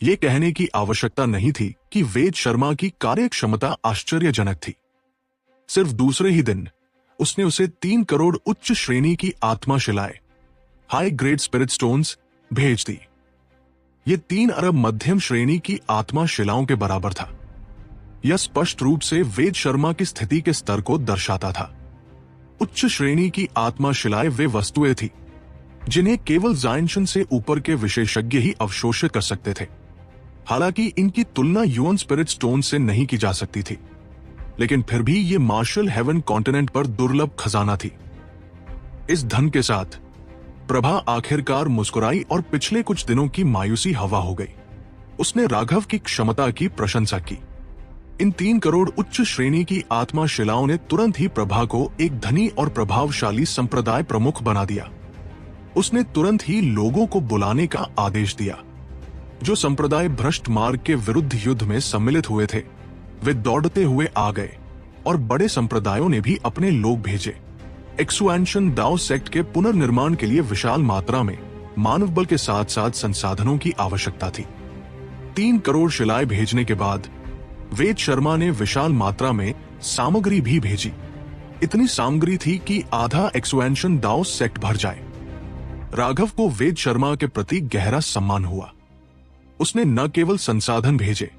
ये कहने की आवश्यकता नहीं थी कि वेद शर्मा की कार्यक्षमता आश्चर्यजनक थी। सिर्फ दूसरे ही दिन उसने उसे 3 करोड़ उच्च श्रेणी की आत्मा शिलाएं, हाई ग्रेड स्पिरिट स्टोन्स, भेज दी। ये 3 अरब मध्यम श्रेणी की आत्मा शिलाओं के बराबर था। यह स्पष्ट रूप से वेद शर्मा की स्थिति के स्तर को दर्शाता था। उच्च श्रेणी की आत्मा शिलाएं वे वस्तुएं थी जिन्हें केवल जायंशन से ऊपर के विशेषज्ञ ही अवशोषित कर सकते थे। हालांकि इनकी तुलना यूएन स्पिरिट स्टोन से नहीं की जा सकती थी, लेकिन फिर भी ये मार्शल हेवन कॉन्टिनेंट पर दुर्लभ खजाना थी। इस धन के साथ प्रभा आखिरकार मुस्कुराई और पिछले कुछ दिनों की मायूसी हवा हो गई। उसने राघव की क्षमता की प्रशंसा की। इन 3 करोड़ उच्च श्रेणी की आत्मा शिलाओं ने तुरंत ही प्रभा को एक धनी और प्रभावशाली संप्रदाय प्रमुख बना दिया। उसने तुरंत ही लोगों को बुलाने का आदेश दिया। जो संप्रदाय भ्रष्ट मार्ग के विरुद्ध युद्ध में सम्मिलित हुए थे, वे दौड़ते हुए आ गए और बड़े संप्रदायों ने भी अपने लोग भेजे। एक्सुएंशन दाओ सेक्ट के पुनर्निर्माण के लिए विशाल मात्रा में मानव बल के साथ साथ संसाधनों की आवश्यकता थी। 3 करोड़ शिलाएं भेजने के बाद वेद शर्मा ने विशाल मात्रा में सामग्री भी भेजी। इतनी सामग्री थी कि आधा एक्सुएंशन दाओ सेक्ट भर जाए। राघव को वेद शर्मा के प्रति गहरा सम्मान हुआ। उसने न केवल संसाधन भेजे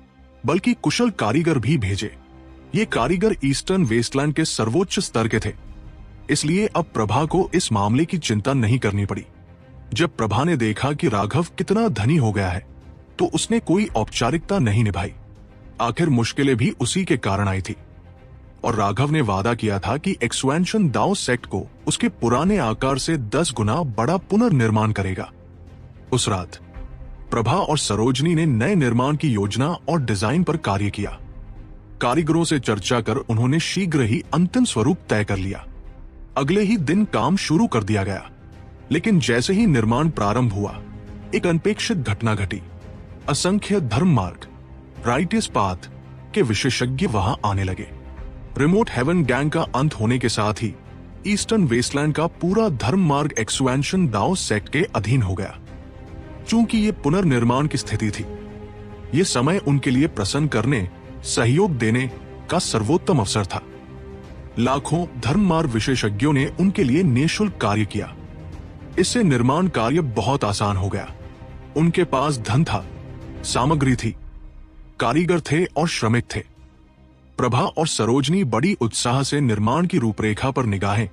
बल्कि कुशल कारीगर भी भेजे। ये कारीगर ईस्टर्न वेस्टलैंड के सर्वोच्च स्तर के थे, इसलिए अब प्रभा को इस मामले की चिंता नहीं करनी पड़ी। जब प्रभा ने देखा कि राघव कितना धनी हो गया है, तो उसने कोई औपचारिकता नहीं निभाई। आखिर मुश्किलें भी उसी के कारण आई थी, और राघव ने वादा किया था कि एक्सुएंशन दाओ सेक्ट को उसके पुराने आकार से 10 गुना बड़ा पुनर्निर्माण करेगा। उस रात प्रभा और सरोजनी ने नए निर्माण की योजना और डिजाइन पर कार्य किया। कारीगरों से चर्चा कर उन्होंने शीघ्र ही अंतिम स्वरूप तय कर लिया। अगले ही दिन काम शुरू कर दिया गया, लेकिन जैसे ही निर्माण प्रारंभ हुआ, एक अनपेक्षित घटना घटी। असंख्य धर्म मार्ग, राइटियस पाथ के विशेषज्ञ वहां आने लगे। रिमोट हेवन गैंग का अंत होने के साथ ही ईस्टर्न वेस्टलैंड का पूरा धर्म मार्ग एक्सुएंशन दाओ सेक्ट के अधीन हो गया। चूंकि ये पुनर्निर्माण की स्थिति थी, ये समय उनके लिए प्रसन्न करने, सहयोग देने का सर्वोत्तम अवसर था। लाखों धर्म मार्ग विशेषज्ञों ने उनके लिए निःशुल्क कार्य किया। इससे निर्माण कार्य बहुत आसान हो गया। उनके पास धन था, सामग्री थी, कारीगर थे और श्रमिक थे। प्रभा और सरोजनी बड़ी उत्साह से निर्माण की रूपरेखा पर निगाहें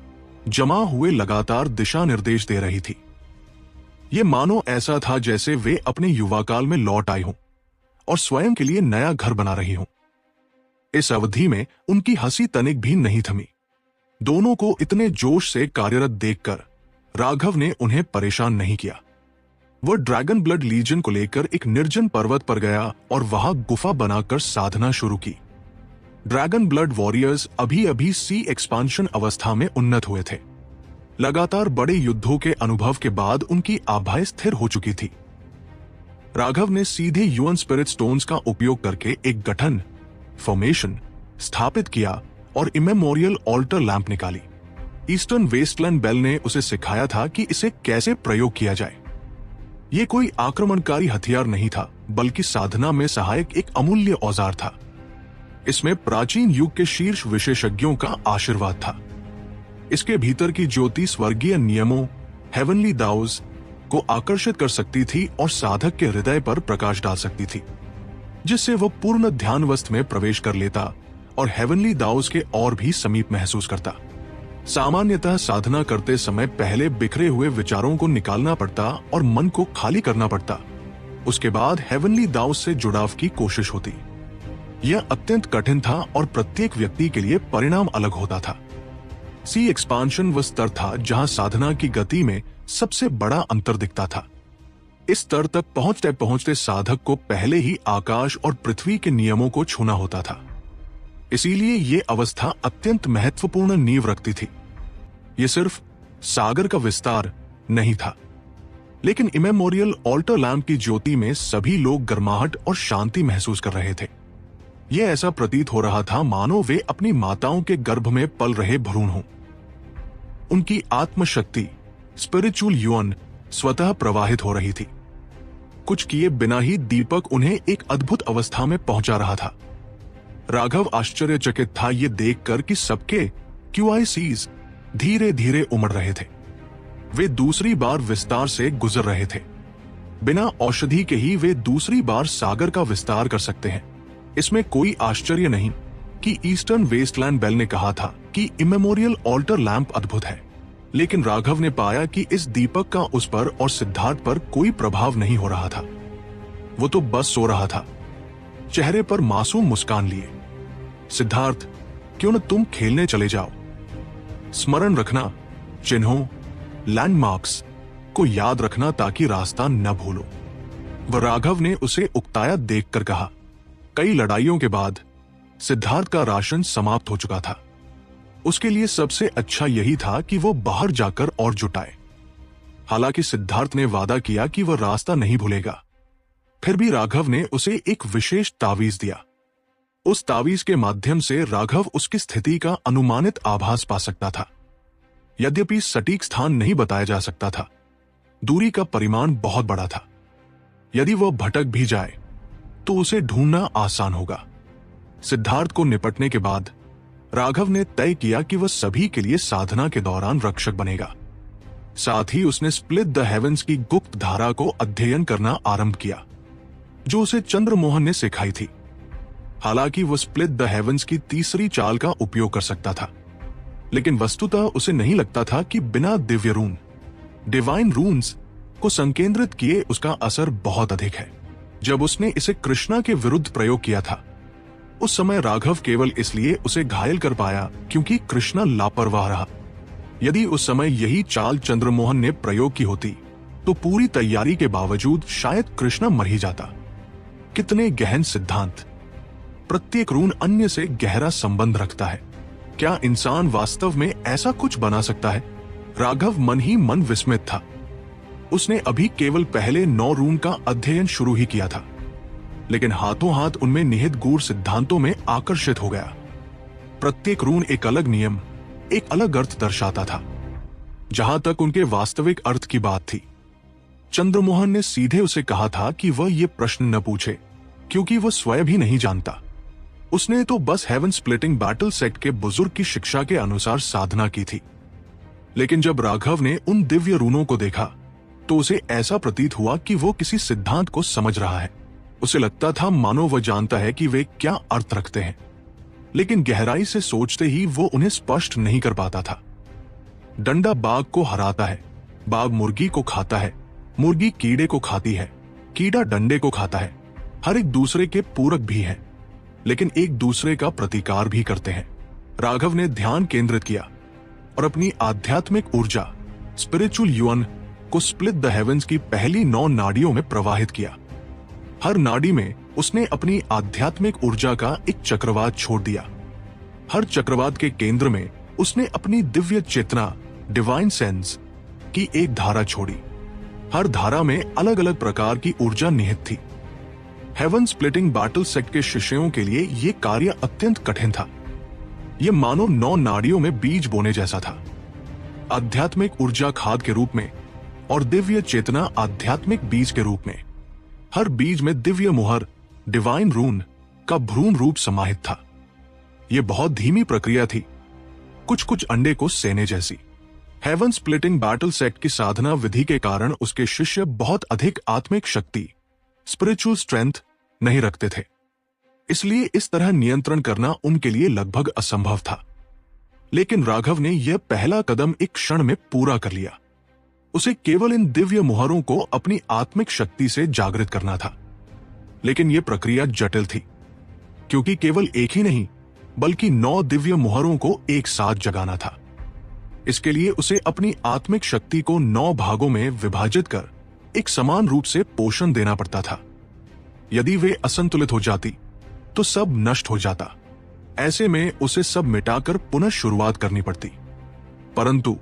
जमा हुए लगातार दिशा निर्देश दे रही थी। ये मानो ऐसा था जैसे वे अपने युवाकाल में लौट आई हों और स्वयं के लिए नया घर बना रही हों। इस अवधि में उनकी हंसी तनिक भी नहीं थमी। दोनों को इतने जोश से कार्यरत देखकर राघव ने उन्हें परेशान नहीं किया। वह ड्रैगन ब्लड लीजन को लेकर एक निर्जन पर्वत पर गया और वहां गुफा बनाकर साधना शुरू की। ड्रैगन ब्लड वॉरियर्स अभी अभी सी एक्सपांशन अवस्था में उन्नत हुए थे। लगातार बड़े युद्धों के अनुभव के बाद उनकी आभाएं स्थिर हो चुकी थी। राघव ने सीधे यूएन स्पिरिट स्टोन्स का उपयोग करके एक गठन फॉर्मेशन स्थापित किया और इमेमोरियल ऑल्टर लैंप निकाली। ईस्टर्न वेस्टलैंड बेल ने उसे सिखाया था कि इसे कैसे प्रयोग किया जाए। यह कोई आक्रमणकारी हथियार नहीं था, बल्कि साधना में सहायक एक अमूल्य औजार था। इसमें प्राचीन युग के शीर्ष विशेषज्ञों का आशीर्वाद था। इसके भीतर की ज्योति स्वर्गीय नियमों, हेवनली दाउज को आकर्षित कर सकती थी और साधक के हृदय पर प्रकाश डाल सकती थी, जिससे वह पूर्ण ध्यानवस्थ में प्रवेश कर लेता और हेवनली दाउज के और भी समीप महसूस करता। सामान्यतः साधना करते समय पहले बिखरे हुए विचारों को निकालना पड़ता और मन को खाली करना पड़ता। उसके बाद हेवनली दाउज से जुड़ाव की कोशिश होती। यह अत्यंत कठिन था और प्रत्येक व्यक्ति के लिए परिणाम अलग होता था। सी एक्सपांशन वह स्तर था जहां साधना की गति में सबसे बड़ा अंतर दिखता था। इस स्तर तक पहुंचते पहुंचते साधक को पहले ही आकाश और पृथ्वी के नियमों को छूना होता था। इसीलिए ये अवस्था अत्यंत महत्वपूर्ण नींव रखती थी। ये सिर्फ सागर का विस्तार नहीं था, लेकिन इमेमोरियल ऑल्टर लैंप की ज्योति में सभी लोग गर्माहट और शांति महसूस कर रहे थे। यह ऐसा प्रतीत हो रहा था मानो वे अपनी माताओं के गर्भ में पल रहे भ्रूण हों। उनकी आत्मशक्ति, स्पिरिचुअल युअन स्वतः प्रवाहित हो रही थी। कुछ किए बिना ही दीपक उन्हें एक अद्भुत अवस्था में पहुंचा रहा था। राघव आश्चर्यचकित था ये देखकर कि सबके QICs धीरे धीरे उमड़ रहे थे। वे दूसरी बार विस्तार से गुजर रहे थे। बिना औषधि के ही वे दूसरी बार सागर का विस्तार कर सकते हैं। इसमें कोई आश्चर्य नहीं कि ईस्टर्न वेस्टलैंड बेल ने कहा था कि इमेमोरियल ऑल्टर लैंप अद्भुत है, लेकिन राघव ने पाया कि इस दीपक का उस पर और सिद्धार्थ पर कोई प्रभाव नहीं हो रहा था। वो तो बस सो रहा था, चेहरे पर मासूम मुस्कान लिए। सिद्धार्थ, क्यों न तुम खेलने चले जाओ? स्मरण रखना, चिन्हों, लैंडमार्क्स को याद रखना ताकि रास्ता न भूलो। वह राघव ने उसे उकताया देखकर कहा। कई लड़ाइयों के बाद सिद्धार्थ का राशन समाप्त हो चुका था। उसके लिए सबसे अच्छा यही था कि वो बाहर जाकर और जुटाए। हालांकि सिद्धार्थ ने वादा किया कि वह रास्ता नहीं भूलेगा, फिर भी राघव ने उसे एक विशेष तावीज दिया। उस तावीज के माध्यम से राघव उसकी स्थिति का अनुमानित आभास पा सकता था। यद्यपि सटीक स्थान नहीं बताया जा सकता था, दूरी का परिमाण बहुत बड़ा था। यदि वह भटक भी जाए तो उसे ढूंढना आसान होगा। सिद्धार्थ को निपटने के बाद राघव ने तय किया कि वह सभी के लिए साधना के दौरान रक्षक बनेगा। साथ ही उसने स्प्लिट द हेवेंस की गुप्त धारा को अध्ययन करना आरंभ किया, जो उसे चंद्रमोहन ने सिखाई थी। हालांकि वह स्प्लिट द हेवेंस की तीसरी चाल का उपयोग कर सकता था, लेकिन वस्तुतः उसे नहीं लगता था कि बिना दिव्य रून, डिवाइन रून्स को संकेंद्रित किए उसका असर बहुत अधिक है। जब उसने इसे कृष्णा के विरुद्ध प्रयोग किया था, उस समय राघव केवल इसलिए उसे घायल कर पाया क्योंकि कृष्णा लापरवाह रहा। यदि उस समय यही चाल चंद्रमोहन ने प्रयोग की होती तो पूरी तैयारी के बावजूद शायद कृष्णा मर ही जाता। कितने गहन सिद्धांत! प्रत्येक रून अन्य से गहरा संबंध रखता है। क्या इंसान वास्तव में ऐसा कुछ बना सकता है? राघव मन ही मन विस्मित था। उसने अभी केवल पहले 9 रून का अध्ययन शुरू ही किया था, लेकिन हाथों हाथ उनमें निहित गूढ़ सिद्धांतों में आकर्षित हो गया। प्रत्येक रून एक अलग नियम, एक अलग अर्थ दर्शाता था। जहां तक उनके वास्तविक अर्थ की बात थी, चंद्रमोहन ने सीधे उसे कहा था कि वह ये प्रश्न न पूछे, क्योंकि वह स्वयं भी नहीं जानता। उसने तो बस हेवन स्प्लिटिंग बैटल सेक्ट के बुजुर्ग की शिक्षा के अनुसार साधना की थी। लेकिन जब राघव ने उन दिव्य रूनों को देखा तो उसे ऐसा प्रतीत हुआ कि वो किसी सिद्धांत को समझ रहा है। उसे लगता था मानो वह जानता है कि वे क्या अर्थ रखते हैं, लेकिन गहराई से सोचते ही वो उन्हें स्पष्ट नहीं कर पाता था। डंडा बाघ को हराता है, बाघ मुर्गी को खाता है, मुर्गी कीड़े को खाती है, कीड़ा डंडे को खाता है। हर एक दूसरे के पूरक भी हैं, लेकिन एक दूसरे का प्रतिकार भी करते हैं। राघव ने ध्यान केंद्रित किया और अपनी आध्यात्मिक ऊर्जा स्पिरिचुअल युअन को स्प्लिट द हेवेंस की पहली 9 नाड़ियों में प्रवाहित किया। हर नाड़ी में उसने अपनी आध्यात्मिक ऊर्जा का एक चक्रवात छोड़ दिया। हर चक्रवात के केंद्र में उसने अपनी दिव्य चेतना, डिवाइन सेंस की एक धारा छोड़ी। हर धारा में अलग अलग प्रकार की ऊर्जा निहित थी। हेवन स्प्लिटिंग बैटल सेक्ट के शिष्यों के लिए यह कार्य अत्यंत कठिन था। यह मानो 9 नाड़ियों में बीज बोने जैसा था। आध्यात्मिक ऊर्जा खाद के रूप में और दिव्य चेतना आध्यात्मिक बीज के रूप में। हर बीज में दिव्य मुहर, डिवाइन रून का भ्रूण रूप समाहित था। यह बहुत धीमी प्रक्रिया थी, कुछ कुछ अंडे को सेने जैसी। हेवन स्प्लिटिंग बैटल सेक्ट की साधना विधि के कारण उसके शिष्य बहुत अधिक आत्मिक शक्ति, स्पिरिचुअल स्ट्रेंथ नहीं रखते थे, इसलिए इस तरह नियंत्रण करना उनके लिए लगभग असंभव था। लेकिन राघव ने यह पहला कदम एक क्षण में पूरा कर लिया। उसे केवल इन दिव्य मुहरों को अपनी आत्मिक शक्ति से जागृत करना था। लेकिन यह प्रक्रिया जटिल थी, क्योंकि केवल एक ही नहीं बल्कि 9 दिव्य मुहरों को एक साथ जगाना था। इसके लिए उसे अपनी आत्मिक शक्ति को 9 भागों में विभाजित कर एक समान रूप से पोषण देना पड़ता था। यदि वे असंतुलित हो जाती तो सब नष्ट हो जाता। ऐसे में उसे सब मिटाकर पुनः शुरुआत करनी पड़ती। परंतु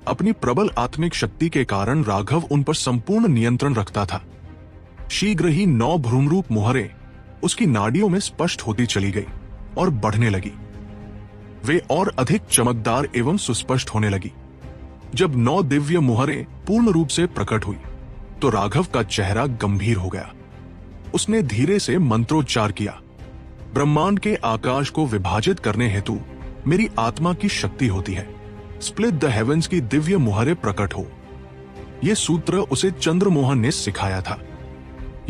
अपनी प्रबल आत्मिक शक्ति के कारण राघव उन पर संपूर्ण नियंत्रण रखता था। शीघ्र ही 9 भ्रूणरूप मुहरें उसकी नाड़ियों में स्पष्ट होती चली गई और बढ़ने लगी। वे और अधिक चमकदार एवं सुस्पष्ट होने लगी। जब 9 दिव्य मुहरें पूर्ण रूप से प्रकट हुई तो राघव का चेहरा गंभीर हो गया। उसने धीरे से मंत्रोच्चार किया, ब्रह्मांड के आकाश को विभाजित करने हेतु मेरी आत्मा की शक्ति होती है। स्प्लिट द हेवेंस की दिव्य मुहरे प्रकट हो। यह सूत्र उसे चंद्रमोहन ने सिखाया था।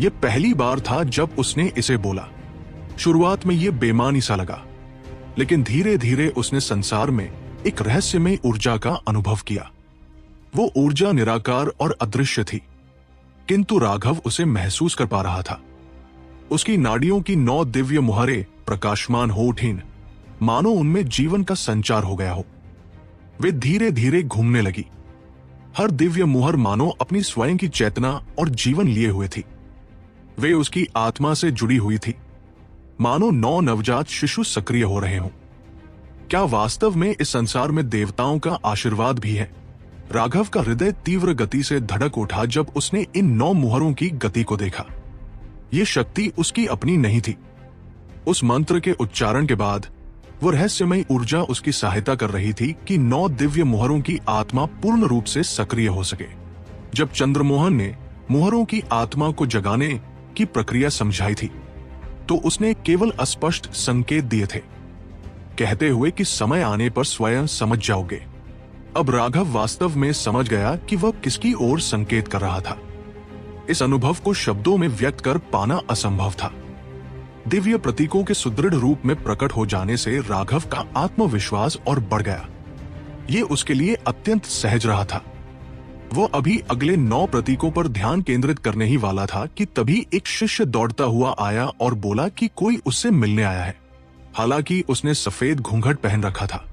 यह पहली बार था जब उसने इसे बोला। शुरुआत में यह बेमानी सा लगा, लेकिन धीरे धीरे उसने संसार में एक रहस्यमय ऊर्जा का अनुभव किया। वो ऊर्जा निराकार और अदृश्य थी, किंतु राघव उसे महसूस कर पा रहा था। उसकी नाड़ियों की 9 दिव्य मुहरें प्रकाशमान हो उठीं, मानो उनमें जीवन का संचार हो गया हो। वे धीरे धीरे घूमने लगी। हर दिव्य मुहर मानो अपनी स्वयं की चेतना और जीवन लिए हुए थी। वे उसकी आत्मा से जुड़ी हुई थी, मानो 9 नवजात शिशु सक्रिय हो रहे हों। क्या वास्तव में इस संसार में देवताओं का आशीर्वाद भी है? राघव का हृदय तीव्र गति से धड़क उठा जब उसने इन 9 मुहरों की गति को देखा। ये शक्ति उसकी अपनी नहीं थी। उस मंत्र के उच्चारण के बाद वो रहस्यमय ऊर्जा उसकी सहायता कर रही थी कि 9 दिव्य मुहरों की आत्मा पूर्ण रूप से सक्रिय हो सके। जब चंद्रमोहन ने मुहरों की आत्मा को जगाने की प्रक्रिया समझाई थी, तो उसने केवल अस्पष्ट संकेत दिए थे, कहते हुए कि समय आने पर स्वयं समझ जाओगे। अब राघव वास्तव में समझ गया कि वह किसकी ओर संकेत कर रहा था। इस अनुभव को शब्दों में व्यक्त कर पाना असंभव था। दिव्य प्रतीकों के सुदृढ़ रूप में प्रकट हो जाने से राघव का आत्मविश्वास और बढ़ गया। ये उसके लिए अत्यंत सहज रहा था। वो अभी अगले 9 प्रतीकों पर ध्यान केंद्रित करने ही वाला था कि तभी एक शिष्य दौड़ता हुआ आया और बोला कि कोई उससे मिलने आया है। हालांकि उसने सफेद घूंघट पहन रखा था,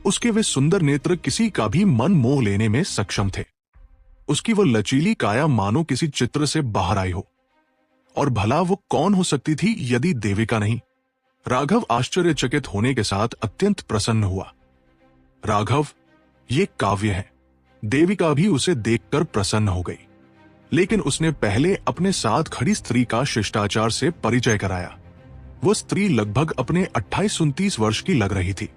उसके वे सुंदर नेत्र किसी का भी मन मोह लेने में सक्षम थे। उसकी वो लचीली काया मानो किसी चित्र से बाहर आई हो। और भला वो कौन हो सकती थी यदि देविका नहीं? राघव आश्चर्यचकित होने के साथ अत्यंत प्रसन्न हुआ। राघव, ये काव्य है। देविका भी उसे देखकर प्रसन्न हो गई, लेकिन उसने पहले अपने साथ खड़ी स्त्री का शिष्टाचार से परिचय कराया। वो स्त्री लगभग अपने 28-29 वर्ष की लग रही थी।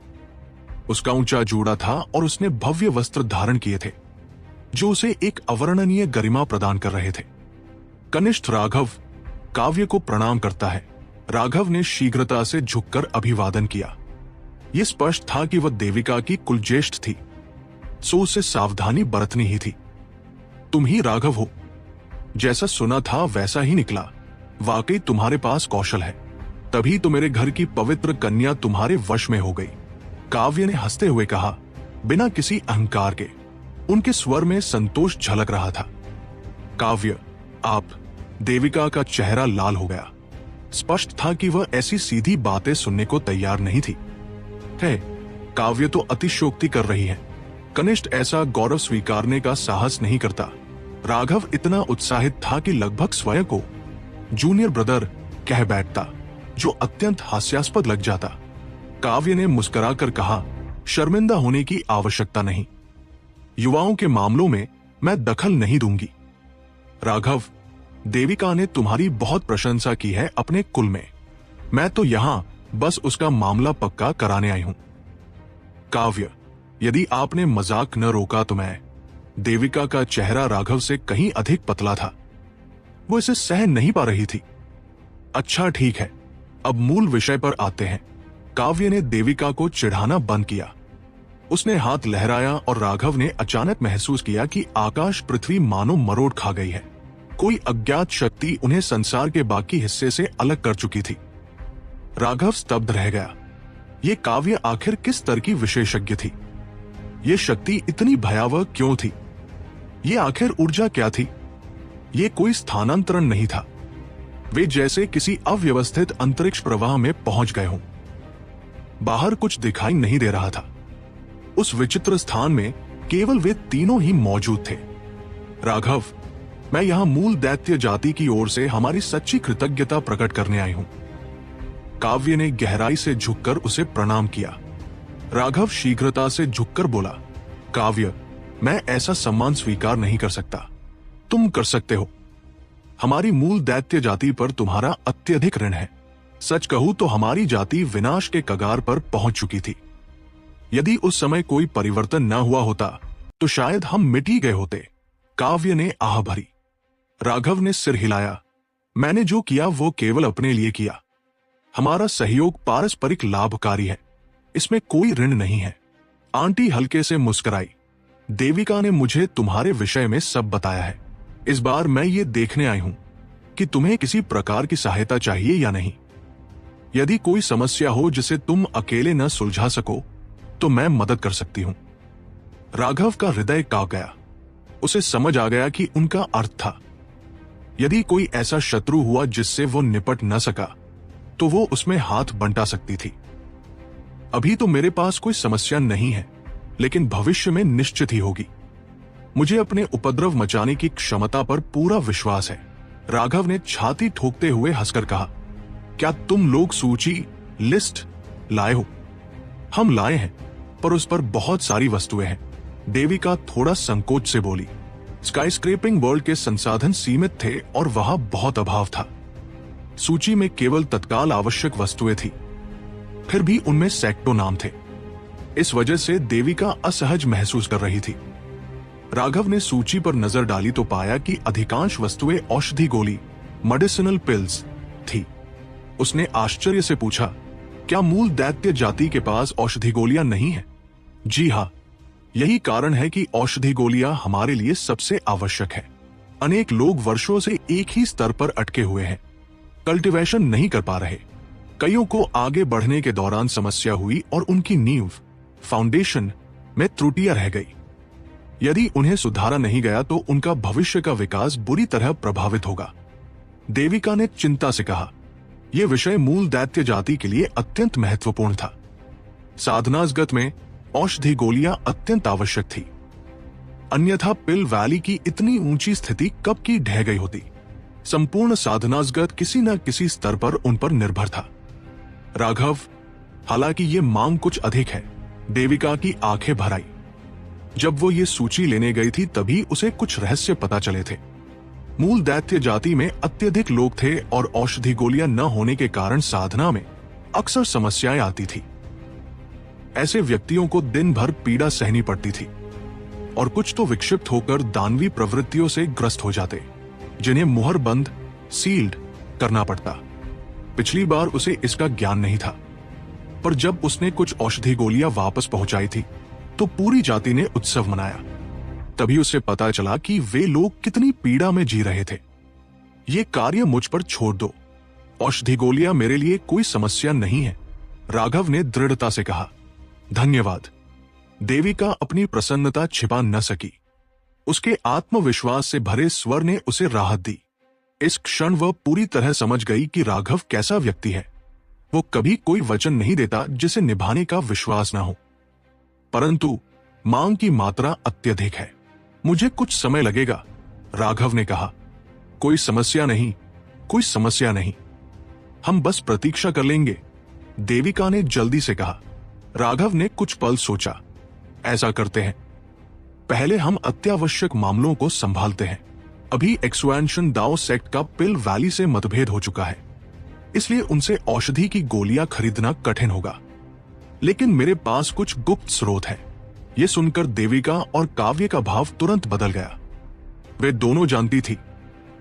उसका ऊंचा जूड़ा था और उसने भव्य वस्त्र धारण किए थे, जो उसे एक अवर्णनीय गरिमा प्रदान कर रहे थे। कनिष्ठ राघव, काव्य को प्रणाम करता है। राघव ने शीघ्रता से झुककर अभिवादन किया। यह स्पष्ट था कि वह देविका की कुलज्येष्ठ थी, सो उसे सावधानी बरतनी ही थी। तुम ही राघव हो? जैसा सुना था वैसा ही निकला। वाकई तुम्हारे पास कौशल है, तभी तो मेरे घर की पवित्र कन्या तुम्हारे वश में हो गई। काव्य ने हंसते हुए कहा, बिना किसी अहंकार के। उनके स्वर में संतोष झलक रहा था। काव्य, आप? देविका का चेहरा लाल हो गया। स्पष्ट था कि वह ऐसी सीधी बातें सुनने को तैयार नहीं थी। काव्य तो अतिशयोक्ति कर रही है। कनिष्ठ ऐसा गौरव स्वीकारने का साहस नहीं करता। राघव इतना उत्साहित था कि लगभग स्वयं को जूनियर ब्रदर कह बैठता, जो अत्यंत हास्यास्पद लग जाता। काव्य ने मुस्कुराकर कहा, शर्मिंदा होने की आवश्यकता नहीं। युवाओं के मामलों में मैं दखल नहीं दूंगी। राघव, देविका ने तुम्हारी बहुत प्रशंसा की है अपने कुल में। मैं तो यहां बस उसका मामला पक्का कराने आई हूं। काव्य, यदि आपने मजाक न रोका तो मैं। देविका का चेहरा राघव से कहीं अधिक पतला था। वो इसे सहन नहीं पा रही थी। अच्छा ठीक है, अब मूल विषय पर आते हैं। काव्य ने देविका को चिढ़ाना बंद किया। उसने हाथ लहराया और राघव ने अचानक महसूस किया कि आकाश पृथ्वी मानो मरोड़ खा गई है। कोई अज्ञात शक्ति उन्हें संसार के बाकी हिस्से से अलग कर चुकी थी। राघव स्तब्ध रह गया। ये काव्य आखिर किस तरह की विशेषज्ञ थी? ये शक्ति इतनी भयावह क्यों थी? ये आखिर ऊर्जा क्या थी? ये कोई स्थानांतरण नहीं था। वे जैसे किसी अव्यवस्थित अंतरिक्ष प्रवाह में पहुंच गए हों। बाहर कुछ दिखाई नहीं दे रहा था। उस विचित्र स्थान में केवल वे तीनों ही मौजूद थे। राघव, मैं यहां मूल दैत्य जाति की ओर से हमारी सच्ची कृतज्ञता प्रकट करने आई हूं। काव्य ने गहराई से झुककर उसे प्रणाम किया। राघव शीघ्रता से झुककर बोला, काव्य, मैं ऐसा सम्मान स्वीकार नहीं कर सकता। तुम कर सकते हो। हमारी मूल दैत्य जाति पर तुम्हारा अत्यधिक ऋण है। सच कहूं तो हमारी जाति विनाश के कगार पर पहुंच चुकी थी। यदि उस समय कोई परिवर्तन न हुआ होता तो शायद हम मिट ही गए होते। काव्य ने आह भरी। राघव ने सिर हिलाया। मैंने जो किया वो केवल अपने लिए किया। हमारा सहयोग पारस्परिक लाभकारी है, इसमें कोई ऋण नहीं है। आंटी हल्के से मुस्कुराई। देविका ने मुझे तुम्हारे विषय में सब बताया है। इस बार मैं ये देखने आई हूं कि तुम्हें किसी प्रकार की सहायता चाहिए या नहीं। यदि कोई समस्या हो जिसे तुम अकेले न सुलझा सको तो मैं मदद कर सकती हूं। राघव का हृदय कांप गया। उसे समझ आ गया कि उनका अर्थ था, यदि कोई ऐसा शत्रु हुआ जिससे वो निपट न सका तो वो उसमें हाथ बंटा सकती थी। अभी तो मेरे पास कोई समस्या नहीं है, लेकिन भविष्य में निश्चित ही होगी। मुझे अपने उपद्रव मचाने की क्षमता पर पूरा विश्वास है। राघव ने छाती ठोकते हुए हंसकर कहा, क्या तुम लोग सूची लिस्ट लाए हो? हम लाए हैं, पर उस पर बहुत सारी वस्तुएं हैं। देविका थोड़ा संकोच से बोली। स्काईस्क्रेपिंग वर्ल्ड के संसाधन सीमित थे और वहां बहुत अभाव था। सूची में केवल तत्काल आवश्यक वस्तुएं थी, फिर भी उनमें सैकड़ों नाम थे। इस वजह से देविका असहज महसूस कर रही थी। राघव ने सूची पर नजर डाली तो पाया कि अधिकांश वस्तुएं औषधि गोली, मेडिसिनल पिल्स थी। उसने आश्चर्य से पूछा, क्या मूल दैत्य जाति के पास औषधि गोलियां नहीं है? जी हाँ, यही कारण है कि औषधि गोलियां हमारे लिए सबसे आवश्यक है। अनेक लोग वर्षों से एक ही स्तर पर अटके हुए हैं, कल्टीवेशन नहीं कर पा रहे। कईयों को आगे बढ़ने के दौरान समस्या हुई और उनकी नींव, फाउंडेशन में त्रुटियां रह गई। यदि उन्हें सुधारा नहीं गया तो उनका भविष्य का विकास बुरी तरह प्रभावित होगा। देविका ने चिंता से कहा, यह विषय मूल दैत्य जाति के लिए अत्यंत महत्वपूर्ण था। साधनासगत में औषधि गोलियां अत्यंत आवश्यक थी, अन्यथा पिल वैली की इतनी ऊंची स्थिति कब की ढह गई होती। संपूर्ण साधनासगत किसी न किसी स्तर पर उन पर निर्भर था। राघव, हालांकि ये मांग कुछ अधिक है। देविका की आंखें भर आई। जब वो ये सूची लेने गई थी तभी उसे कुछ रहस्य पता चले थे। मूल दैत्य जाति में अत्यधिक लोग थे और औषधि गोलियां न होने के कारण साधना में अक्सर समस्याएं आती थी। ऐसे व्यक्तियों को दिन भर पीड़ा सहनी पड़ती थी और कुछ तो विक्षिप्त होकर दानवी प्रवृत्तियों से ग्रस्त हो जाते, जिन्हें मुहरबंद, सील्ड करना पड़ता। पिछली बार उसे इसका ज्ञान नहीं था, पर जब उसने कुछ औषधि गोलियां वापस पहुंचाई थी तो पूरी जाति ने उत्सव मनाया। तभी उसे पता चला कि वे लोग कितनी पीड़ा में जी रहे थे। ये कार्य मुझ पर छोड़ दो, औषधि गोलियां मेरे लिए कोई समस्या नहीं है, राघव ने दृढ़ता से कहा। धन्यवाद। देविका अपनी प्रसन्नता छिपा न सकी। उसके आत्मविश्वास से भरे स्वर ने उसे राहत दी। इस क्षण वह पूरी तरह समझ गई कि राघव कैसा व्यक्ति है। वो कभी कोई वचन नहीं देता जिसे निभाने का विश्वास न हो, परंतु मांग की मात्रा अत्यधिक है। मुझे कुछ समय लगेगा, राघव ने कहा। कोई समस्या नहीं, कोई समस्या नहीं, हम बस प्रतीक्षा कर लेंगे, देविका ने जल्दी से कहा। राघव ने कुछ पल सोचा। ऐसा करते हैं, पहले हम अत्यावश्यक मामलों को संभालते हैं। अभी एक्सपेंशन दाओ सेक्ट का पिल वैली से मतभेद हो चुका है, इसलिए उनसे औषधि की गोलियां खरीदना कठिन होगा, लेकिन मेरे पास कुछ गुप्त स्रोत है। यह सुनकर देविका और काव्य का भाव तुरंत बदल गया। वे दोनों जानती थी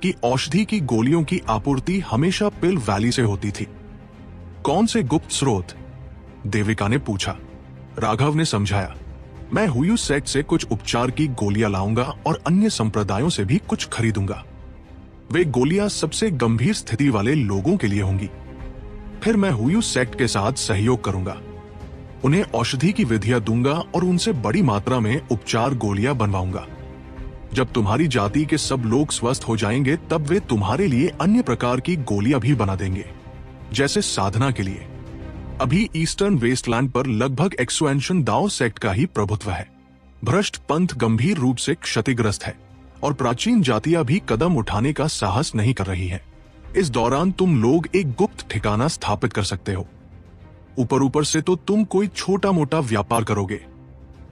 कि औषधि की गोलियों की आपूर्ति हमेशा पिल वैली से होती थी। कौन से गुप्त स्रोत? देविका ने पूछा। राघव ने समझाया, मैं हुयू सेक्ट से कुछ उपचार की गोलियां लाऊंगा और अन्य संप्रदायों से भी कुछ खरीदूंगा। वे गोलियां सबसे गंभीर स्थिति वाले लोगों के लिए होंगी। फिर मैं हुयू सेक्ट के साथ सहयोग करूंगा, उन्हें औषधि की विधियां दूंगा और उनसे बड़ी मात्रा में उपचार गोलियां बनवाऊंगा। जब तुम्हारी जाति के सब लोग स्वस्थ हो जाएंगे तब वे तुम्हारे लिए अन्य प्रकार की गोलियां भी बना देंगे, जैसे साधना के लिए। अभी ईस्टर्न वेस्टलैंड पर लगभग एक्सपेंशन दाओ सेक्ट का ही प्रभुत्व है। भ्रष्ट पंथ गंभीर रूप से क्षतिग्रस्त है और प्राचीन जातियां भी कदम उठाने का साहस नहीं कर रही हैं। इस दौरान तुम लोग एक गुप्त ठिकाना स्थापित कर सकते हो। ऊपर ऊपर से तो तुम कोई छोटा मोटा व्यापार करोगे,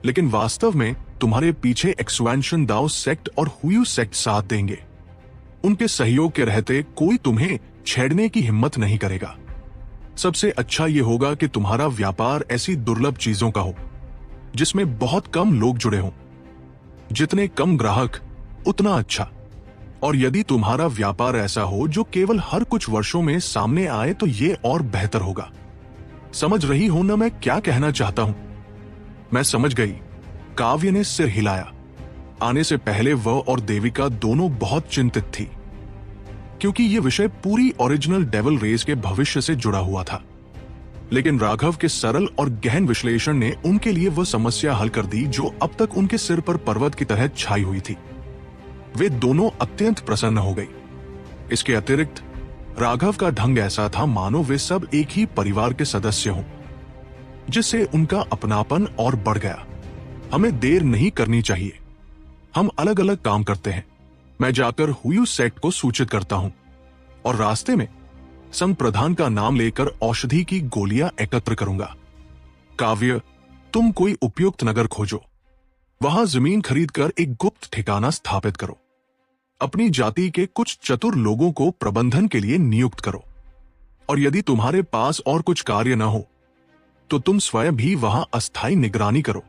लेकिन वास्तव में तुम्हारे पीछे एक्सपेंशन दाओ सेक्ट और हुयू सेक्ट साथ देंगे। उनके सहयोग के रहते कोई तुम्हें छेड़ने की हिम्मत नहीं करेगा। सबसे अच्छा यह होगा कि तुम्हारा व्यापार ऐसी दुर्लभ चीजों का हो जिसमें बहुत कम लोग जुड़े हों। जितने कम ग्राहक उतना अच्छा। और यदि तुम्हारा व्यापार ऐसा हो जो केवल हर कुछ वर्षों में सामने आए तो ये और बेहतर होगा। समझ रही हो ना मैं क्या कहना चाहता हूं? मैं समझ गई, काव्य ने सिर हिलाया। आने से पहले वह और देविका दोनों बहुत चिंतित थी, क्योंकि यह विषय पूरी ओरिजिनल डेविल रेस के भविष्य से जुड़ा हुआ था। लेकिन राघव के सरल और गहन विश्लेषण ने उनके लिए वह समस्या हल कर दी जो अब तक उनके सिर पर पर्वत की तरह छाई हुई थी। वे दोनों अत्यंत प्रसन्न हो गई। इसके अतिरिक्त राघव का ढंग ऐसा था मानो वे सब एक ही परिवार के सदस्य हों, जिससे उनका अपनापन और बढ़ गया। हमें देर नहीं करनी चाहिए, हम अलग अलग काम करते हैं। मैं जाकर हुयू सेट को सूचित करता हूं और रास्ते में संघ प्रधान का नाम लेकर औषधि की गोलियां एकत्र करूंगा। काव्य, तुम कोई उपयुक्त नगर खोजो, वहां जमीन खरीदकर एक गुप्त ठिकाना स्थापित करो। अपनी जाति के कुछ चतुर लोगों को प्रबंधन के लिए नियुक्त करो, और यदि तुम्हारे पास और कुछ कार्य न हो तो तुम स्वयं भी वहां अस्थायी निगरानी करो,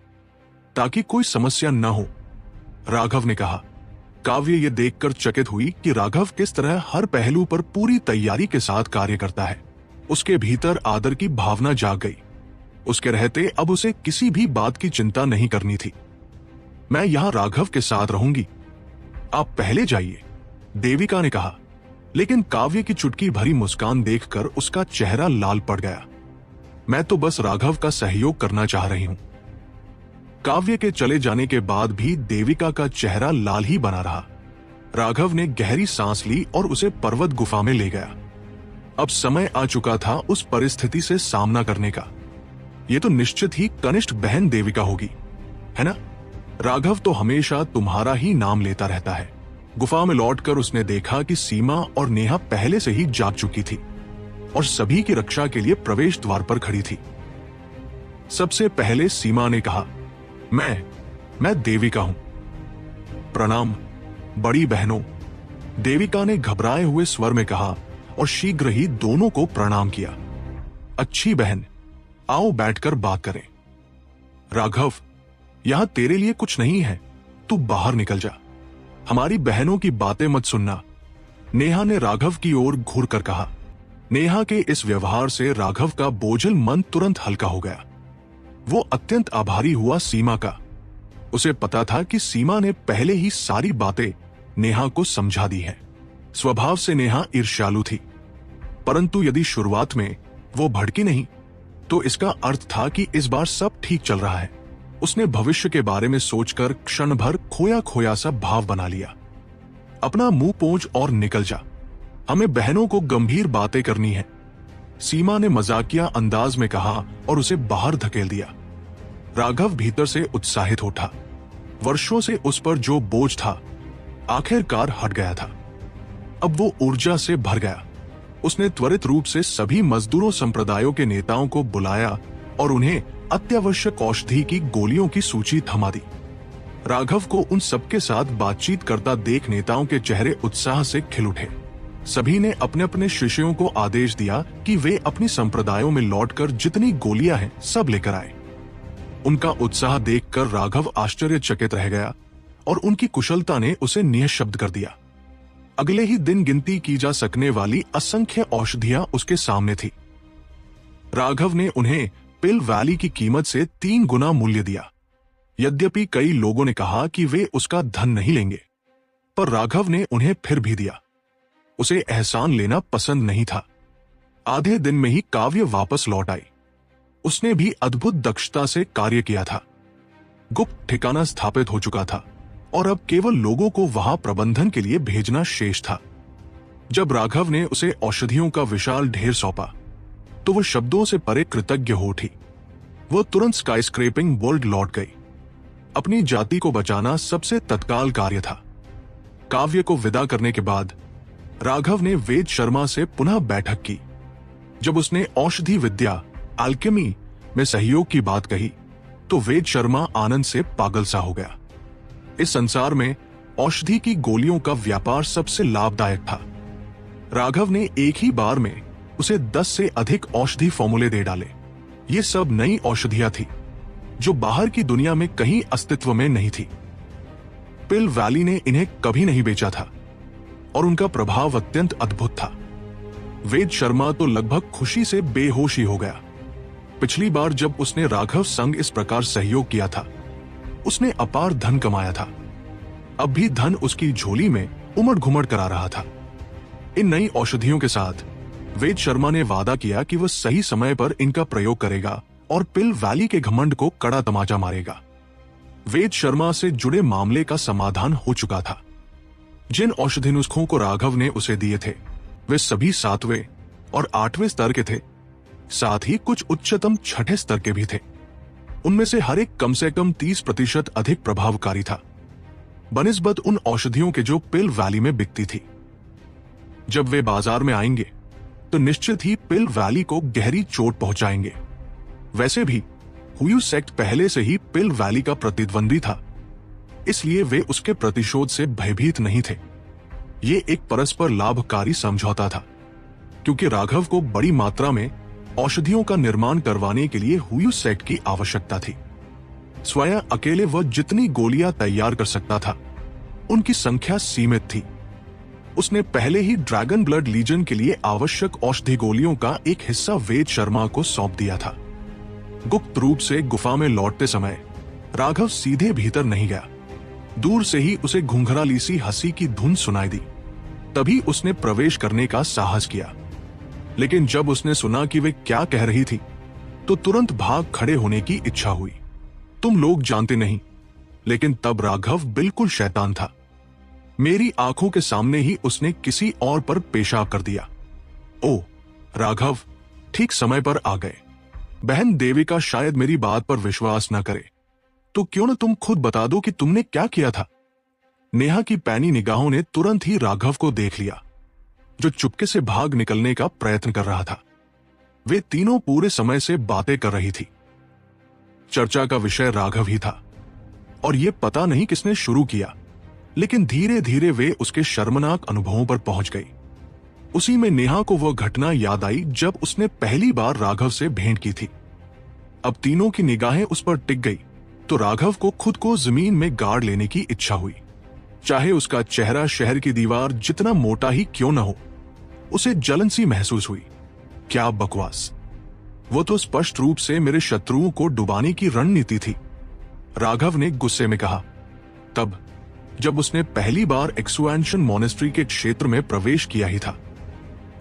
ताकि कोई समस्या न हो, राघव ने कहा। काव्य ये देखकर चकित हुई कि राघव किस तरह हर पहलू पर पूरी तैयारी के साथ कार्य करता है। उसके भीतर आदर की भावना जाग गई। उसके रहते अब उसे किसी भी बात की चिंता नहीं करनी थी। मैं यहां राघव के साथ रहूंगी, आप पहले जाइए, देविका ने कहा। लेकिन काव्य की चुटकी भरी मुस्कान देखकर उसका चेहरा लाल पड़ गया। मैं तो बस राघव का सहयोग करना चाह रही हूं। काव्य के चले जाने के बाद भी देविका का चेहरा लाल ही बना रहा। राघव ने गहरी सांस ली और उसे पर्वत गुफा में ले गया। अब समय आ चुका था उस परिस्थिति से सामना करने का। यह तो निश्चित ही कनिष्ठ बहन देविका होगी, है ना? राघव तो हमेशा तुम्हारा ही नाम लेता रहता है। गुफा में लौटकर उसने देखा कि सीमा और नेहा पहले से ही जाग चुकी थी और सभी की रक्षा के लिए प्रवेश द्वार पर खड़ी थी। सबसे पहले सीमा ने कहा, मैं देविका हूं। प्रणाम बड़ी बहनों, देविका ने घबराए हुए स्वर में कहा और शीघ्र ही दोनों को प्रणाम किया। अच्छी बहन, आओ बैठकर बात करें। राघव, यहां तेरे लिए कुछ नहीं है, तू बाहर निकल जा। हमारी बहनों की बातें मत सुनना, नेहा ने राघव की ओर घूरकर कहा। नेहा के इस व्यवहार से राघव का बोझिल मन तुरंत हल्का हो गया। वो अत्यंत आभारी हुआ सीमा का। उसे पता था कि सीमा ने पहले ही सारी बातें नेहा को समझा दी हैं। स्वभाव से नेहा ईर्ष्यालु थी, परंतु यदि शुरुआत में वो भड़की नहीं तो इसका अर्थ था कि इस बार सब ठीक चल रहा है। उसने भविष्य के बारे में सोचकर क्षण भर खोया खोया सा भाव बना लिया। अपना मुंह पोंछ और निकल जा, हमें बहनों को गंभीर बातें करनी है, सीमा ने मजाकिया अंदाज में कहा और उसे बाहर धकेल दिया। राघव भीतर से उत्साहित उठा। वर्षों से उस पर जो बोझ था आखिरकार हट गया था। अब वो ऊर्जा से भर गया। उसने त्वरित रूप से सभी मजदूरों संप्रदायों के नेताओं को बुलाया और उन्हें अत्यावश्यक औषधि की गोलियों की सूची थमा दी। राघव को उन सबके साथ बातचीत करता देख नेताओं के चेहरे उत्साह से खिल उठे। सभी ने अपने अपने शिष्यों को आदेश दिया कि वे अपनी संप्रदायों में लौटकर जितनी गोलियां हैं सब लेकर आए। उनका उत्साह देखकर राघव आश्चर्यचकित रह गया और उनकी कुशलता ने उसे निःशब्द कर दिया। अगले ही दिन गिनती की जा सकने वाली असंख्य औषधियां उसके सामने थी। राघव ने उन्हें पिल वैली की कीमत से 3 गुना मूल्य दिया। यद्यपि कई लोगों ने कहा कि वे उसका धन नहीं लेंगे, पर राघव ने उन्हें फिर भी दिया। उसे एहसान लेना पसंद नहीं था। आधे दिन में ही काव्य वापस लौट आई। उसने भी अद्भुत दक्षता से कार्य किया था। गुप्त ठिकाना स्थापित हो चुका था और अब केवल लोगों को वहां प्रबंधन के लिए भेजना शेष था। जब राघव ने उसे औषधियों का विशाल ढेर सौंपा तो वह शब्दों से परे कृतज्ञ हो उठी। वह तुरंत स्काईस्क्रेपिंग वर्ल्ड लौट गई। अपनी जाति को बचाना सबसे तत्काल कार्य था। काव्य को विदा करने के बाद राघव ने वेद शर्मा से पुनः बैठक की। जब उसने औषधि विद्या अल्केमी में सहयोग की बात कही तो वेद शर्मा आनंद से पागल सा हो गया। इस संसार में औषधि की गोलियों का व्यापार सबसे लाभदायक था। राघव ने एक ही बार में उसे 10 से अधिक औषधि फॉर्मूले दे डाले। ये सब नई औषधियां थी जो बाहर की दुनिया में कहीं अस्तित्व में नहीं थी। पिल वैली ने इन्हें कभी नहीं बेचा था। और उनका प्रभाव अत्यंत अद्भुत था। वेद शर्मा तो लगभग खुशी से बेहोश ही हो गया। पिछली बार जब उसने राघव संग इस प्रकार सहयोग किया था, उसने अपार धन कमाया था। अब भी धन उसकी झोली में उमड़ घुमड़ करा रहा था। इन नई औषधियों के साथ वेद शर्मा ने वादा किया कि वह सही समय पर इनका प्रयोग करेगा और पिल वैली के घमंड को कड़ा तमाचा मारेगा। वेद शर्मा से जुड़े मामले का समाधान हो चुका था। जिन औषधि नुस्खों को राघव ने उसे दिए थे, वे सभी 7वें और 8वें स्तर के थे। साथ ही कुछ उच्चतम 6ठे स्तर के भी थे। उनमें से हर एक कम से कम 30% अधिक प्रभावकारी था बनिस्बत उन औषधियों के जो पिल वैली में बिकती थी। जब वे बाजार में आएंगे तो निश्चित ही पिल वैली को गहरी चोट पहुंचाएंगे। वैसे भी हुयू सेक्ट पहले से ही पिल वैली का प्रतिद्वंदी था, इसलिए वे उसके प्रतिशोध से भयभीत नहीं थे। ये एक परस्पर लाभकारी समझौता था, क्योंकि राघव को बड़ी मात्रा में औषधियों का निर्माण करवाने के लिए हुयू सेक्ट की आवश्यकता थी। स्वयं अकेले वह जितनी गोलियां तैयार कर सकता था, उनकी संख्या सीमित थी। उसने पहले ही ड्रैगन ब्लड लीजन के लिए आवश्यक औषधि गोलियों का एक हिस्सा वेद शर्मा को सौंप दिया था। गुप्त रूप से गुफा में लौटते समय राघव सीधे भीतर नहीं गया। दूर से ही उसे घुंघराली सी हंसी की धुन सुनाई दी। तभी उसने प्रवेश करने का साहस किया, लेकिन जब उसने सुना कि वे क्या कह रही थी, तो तुरंत भाग खड़े होने की इच्छा हुई। तुम लोग जानते नहीं, लेकिन तब राघव बिल्कुल शैतान था। मेरी आंखों के सामने ही उसने किसी और पर पेशाब कर दिया। ओ राघव, ठीक समय पर आ गए। बहन देविका शायद मेरी बात पर विश्वास न करे, तो क्यों न तुम खुद बता दो कि तुमने क्या किया था। नेहा की पैनी निगाहों ने तुरंत ही राघव को देख लिया, जो चुपके से भाग निकलने का प्रयत्न कर रहा था। वे तीनों पूरे समय से बातें कर रही थी। चर्चा का विषय राघव ही था, और ये पता नहीं किसने शुरू किया, लेकिन धीरे धीरे वे उसके शर्मनाक अनुभवों पर पहुंच गई। उसी में नेहा को वह घटना याद आई जब उसने पहली बार राघव से भेंट की थी। अब तीनों की निगाहें उस पर टिक गई तो राघव को खुद को जमीन में गाड़ लेने की इच्छा हुई। चाहे उसका चेहरा शहर की दीवार जितना मोटा ही क्यों न हो, उसे जलन सी महसूस हुई। क्या बकवास! वो तो स्पष्ट रूप से मेरे शत्रुओं को डुबाने की रणनीति थी, राघव ने गुस्से में कहा। तब जब उसने पहली बार एक्सुएंशन मॉनेस्ट्री के क्षेत्र में प्रवेश किया ही था,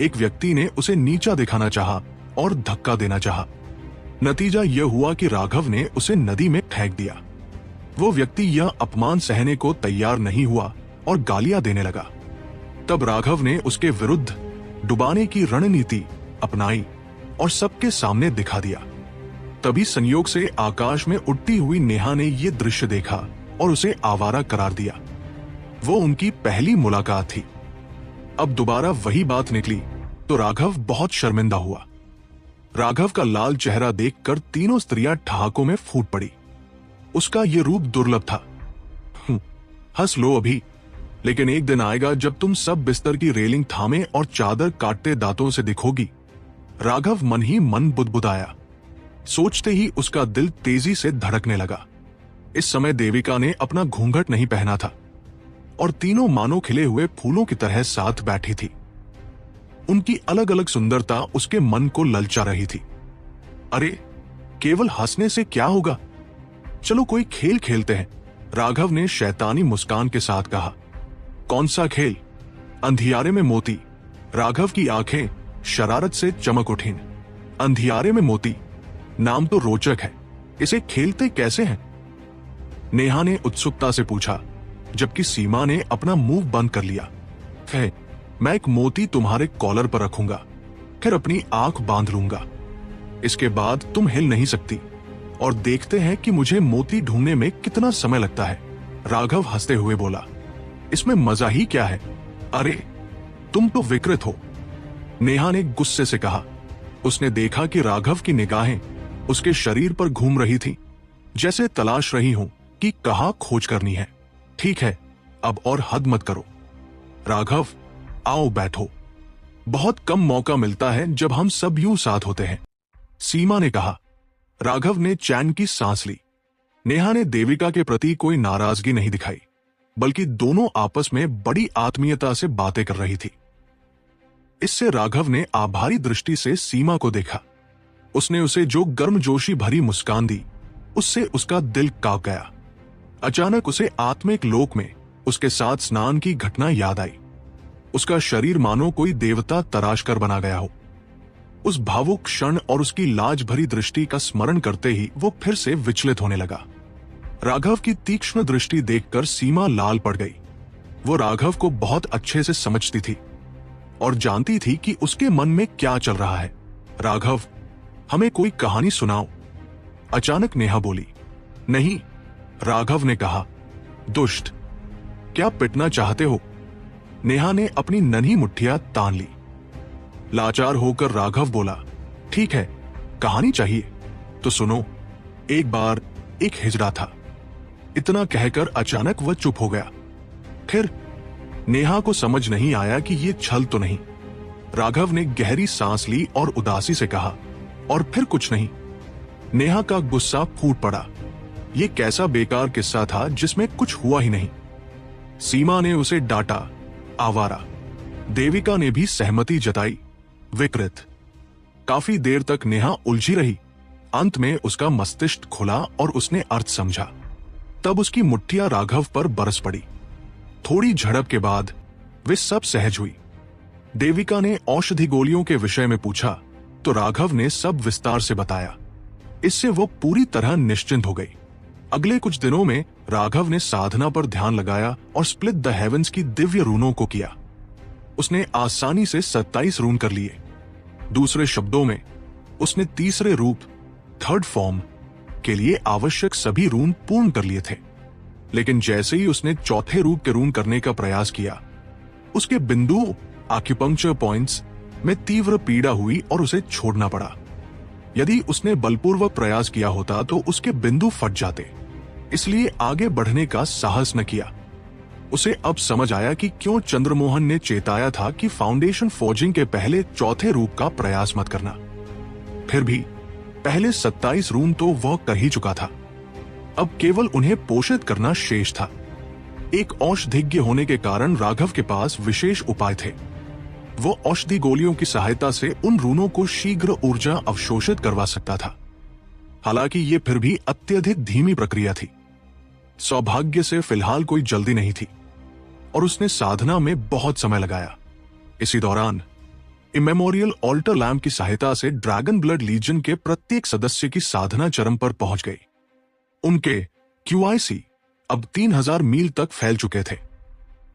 एक व्यक्ति ने उसे नीचा दिखाना चाहा और धक्का देना चाहा। नतीजा यह हुआ कि राघव ने उसे नदी में फेंक दिया। वो व्यक्ति यह अपमान सहने को तैयार नहीं हुआ और गालियां देने लगा। तब राघव ने उसके विरुद्ध डुबाने की रणनीति अपनाई और सबके सामने दिखा दिया। तभी संयोग से आकाश में उड़ती हुई नेहा ने यह दृश्य देखा और उसे आवारा करार दिया। वो उनकी पहली मुलाकात थी। अब दोबारा वही बात निकली तो राघव बहुत शर्मिंदा हुआ। राघव का लाल चेहरा देखकर तीनों स्त्रियां ठहाकों में फूट पड़ी। उसका ये रूप दुर्लभ था। हंस लो अभी, लेकिन एक दिन आएगा जब तुम सब बिस्तर की रेलिंग थामे और चादर काटते दांतों से दिखोगी। राघव मन ही मन बुदबुदाया। सोचते ही उसका दिल तेजी से धड़कने लगा। इस समय देविका ने अपना घूंघट नहीं पहना था और तीनों मानो खिले हुए फूलों की तरह साथ बैठी थी। उनकी अलग अलग सुंदरता उसके मन को ललचा रही थी। अरे, केवल हंसने से क्या होगा, चलो कोई खेल खेलते हैं, राघव ने शैतानी मुस्कान के साथ कहा। कौन सा खेल? अंधियारे में मोती। राघव की आंखें शरारत से चमक उठीं। अंधियारे में मोती, नाम तो रोचक है, इसे खेलते कैसे हैं? नेहा ने उत्सुकता से पूछा, जबकि सीमा ने अपना मुंह बंद कर लिया। है, मैं एक मोती तुम्हारे कॉलर पर रखूंगा, फिर अपनी आंख बांध लूंगा। इसके बाद तुम हिल नहीं सकती और देखते हैं कि मुझे मोती ढूंढने में कितना समय लगता है। राघव हंसते हुए बोला। इसमें मजा ही क्या है? अरे, तुम तो विकृत हो, नेहा ने गुस्से से कहा। उसने देखा कि राघव की निगाहें उसके शरीर पर घूम रही थी, जैसे तलाश रही हूं कि कहां खोज करनी है। ठीक है, अब और हद मत करो। राघव, आओ बैठो। बहुत कम मौका मिलता है जब हम सब यूं साथ होते हैं, सीमा ने कहा। राघव ने चैन की सांस ली। नेहा ने देविका के प्रति कोई नाराजगी नहीं दिखाई, बल्कि दोनों आपस में बड़ी आत्मीयता से बातें कर रही थी। इससे राघव ने आभारी दृष्टि से सीमा को देखा। उसने उसे जो गर्मजोशी भरी मुस्कान दी, उससे उसका दिल कांप गया। अचानक उसे आत्मिक लोक में उसके साथ स्नान की घटना याद आई। उसका शरीर मानो कोई देवता तराश कर बना गया हो। उस भावुक क्षण और उसकी लाज भरी दृष्टि का स्मरण करते ही वो फिर से विचलित होने लगा। राघव की तीक्ष्ण दृष्टि देखकर सीमा लाल पड़ गई। वो राघव को बहुत अच्छे से समझती थी और जानती थी कि उसके मन में क्या चल रहा है। राघव, हमें कोई कहानी सुनाओ, अचानक नेहा बोली। नहीं, राघव ने कहा। दुष्ट, क्या पिटना चाहते हो? नेहा ने अपनी नन्ही मुट्ठियां तान ली। लाचार होकर राघव बोला, ठीक है, कहानी चाहिए तो सुनो। एक बार एक हिजड़ा था। इतना कहकर अचानक वह चुप हो गया। फिर नेहा को समझ नहीं आया कि ये छल तो नहीं। राघव ने गहरी सांस ली और उदासी से कहा, और फिर कुछ नहीं। नेहा का गुस्सा फूट पड़ा। ये कैसा बेकार किस्सा था जिसमें कुछ हुआ ही नहीं। सीमा ने उसे डांटा, आवारा। देविका ने भी सहमति जताई, विकृत। काफी देर तक नेहा उलझी रही। अंत में उसका मस्तिष्क खुला और उसने अर्थ समझा। तब उसकी मुट्ठियां राघव पर बरस पड़ी। थोड़ी झड़प के बाद वे सब सहज हुई। देविका ने औषधि गोलियों के विषय में पूछा तो राघव ने सब विस्तार से बताया। इससे वो पूरी तरह निश्चिंत हो गई। अगले कुछ दिनों में राघव ने साधना पर ध्यान लगाया और स्प्लिट द हेवंस की दिव्य रूनों को किया। उसने आसानी से 27 रून कर लिए। दूसरे शब्दों में, उसने तीसरे रूप, थर्ड फॉर्म के लिए आवश्यक सभी रून पूर्ण कर लिए थे। लेकिन जैसे ही उसने चौथे रूप के रून करने का प्रयास किया, उसके बिंदु आक्यूपंक्चर पॉइंट्स में तीव्र पीड़ा हुई और उसे छोड़ना पड़ा। यदि उसने बलपूर्वक प्रयास किया होता तो उसके बिंदु फट जाते, इसलिए आगे बढ़ने का साहस न किया। उसे अब समझ आया कि क्यों चंद्रमोहन ने चेताया था कि फाउंडेशन फोर्जिंग के पहले चौथे रूप का प्रयास मत करना। फिर भी पहले 27 रून तो वह कर ही चुका था। अब केवल उन्हें पोषित करना शेष था। एक औषधिज्ञ होने के कारण राघव के पास विशेष उपाय थे। वो औषधि गोलियों की सहायता से उन रूनों को शीघ्र ऊर्जा अवशोषित करवा सकता था। हालांकि ये फिर भी अत्यधिक धीमी प्रक्रिया थी। सौभाग्य से फिलहाल कोई जल्दी नहीं थी और उसने साधना में बहुत समय लगाया। इसी दौरान इमेमोरियल ऑल्टर लैम्प की सहायता से ड्रैगन ब्लड लीजन के प्रत्येक सदस्य की साधना चरम पर पहुंच गई। उनके QIC अब 3000 मील तक फैल चुके थे।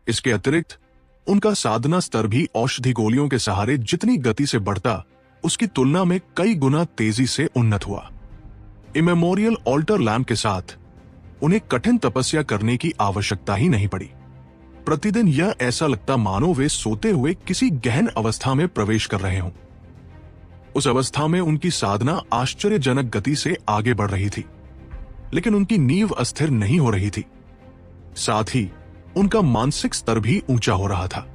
इसके अतिरिक्त उनका साधना स्तर भी औषधि गोलियों के सहारे जितनी गति से बढ़ता, उसकी तुलना में कई गुना तेजी से उन्नत हुआ। इमेमोरियल ऑल्टर लैम्प के साथ उन्हें कठिन तपस्या करने की आवश्यकता ही नहीं पड़ी। प्रतिदिन यह ऐसा लगता मानो वे सोते हुए किसी गहन अवस्था में प्रवेश कर रहे हों। उस अवस्था में उनकी साधना आश्चर्यजनक गति से आगे बढ़ रही थी, लेकिन उनकी नींव अस्थिर नहीं हो रही थी। साथ ही उनका मानसिक स्तर भी ऊंचा हो रहा था।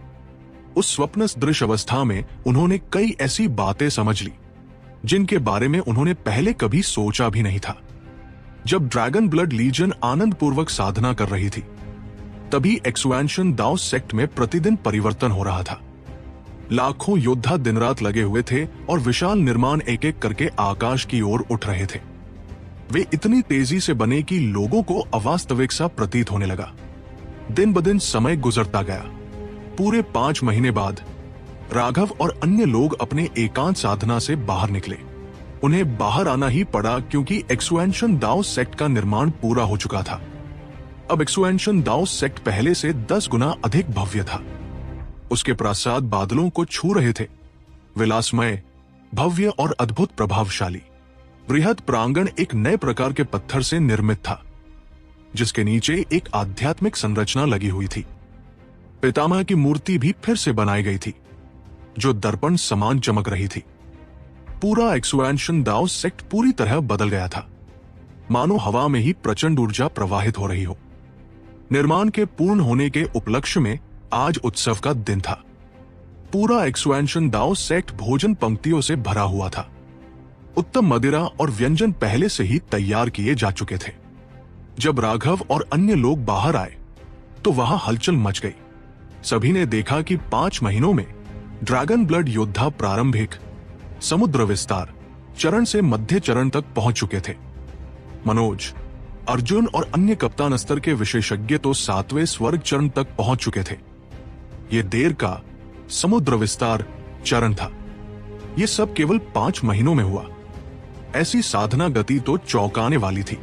उस स्वप्न सदृश अवस्था में उन्होंने कई ऐसी बातें समझ ली जिनके बारे में उन्होंने पहले कभी सोचा भी नहीं था। जब ड्रैगन ब्लड लीजन आनंद पूर्वक साधना कर रही थी, तभी एक्सुएंशन दाओ सेक्ट में प्रतिदिन परिवर्तन हो रहा था। लाखों योद्धा दिन रात लगे हुए थे और विशाल निर्माण एक एक करके आकाश की ओर उठ रहे थे। वे इतनी तेजी से बने कि लोगों को अवास्तविक सा प्रतीत होने लगा। दिन ब दिन समय गुजरता गया। पूरे 5 महीने बाद राघव और अन्य लोग अपने एकांत साधना से बाहर निकले। उन्हें बाहर आना ही पड़ा क्योंकि एक्सुएंशन दाओ सेक्ट का निर्माण पूरा हो चुका था। अब एक्सुएंशन दाओ सेक्ट पहले से 10 गुना अधिक भव्य था। उसके प्रासाद बादलों को छू रहे थे। विलासमय, भव्य और अद्भुत प्रभावशाली बृहद प्रांगण एक नए प्रकार के पत्थर से निर्मित था, जिसके नीचे एक आध्यात्मिक संरचना लगी हुई थी। पितामह की मूर्ति भी फिर से बनाई गई थी, जो दर्पण समान चमक रही थी। पूरा एक्सुएंशन दाओ सेक्ट पूरी तरह बदल गया था, मानो हवा में ही प्रचंड ऊर्जा प्रवाहित हो रही हो। निर्माण के पूर्ण होने के उपलक्ष्य में आज उत्सव का दिन था। पूरा एक्सुएंशन दाओ सेक्ट भोजन पंक्तियों से भरा हुआ था। उत्तम मदिरा और व्यंजन पहले से ही तैयार किए जा चुके थे। जब राघव और अन्य लोग बाहर आए, तो वहां हलचल मच गई। सभी ने देखा कि 5 महीनों में ड्रैगन ब्लड योद्धा प्रारंभिक समुद्र विस्तार चरण से मध्य चरण तक पहुंच चुके थे। मनोज, अर्जुन और अन्य कप्तान स्तर के विशेषज्ञ तो 7वें स्वर्ग चरण तक पहुंच चुके थे। यह देर का समुद्र विस्तार चरण था। यह सब केवल 5 महीनों में हुआ। ऐसी साधना गति तो चौंकाने वाली थी।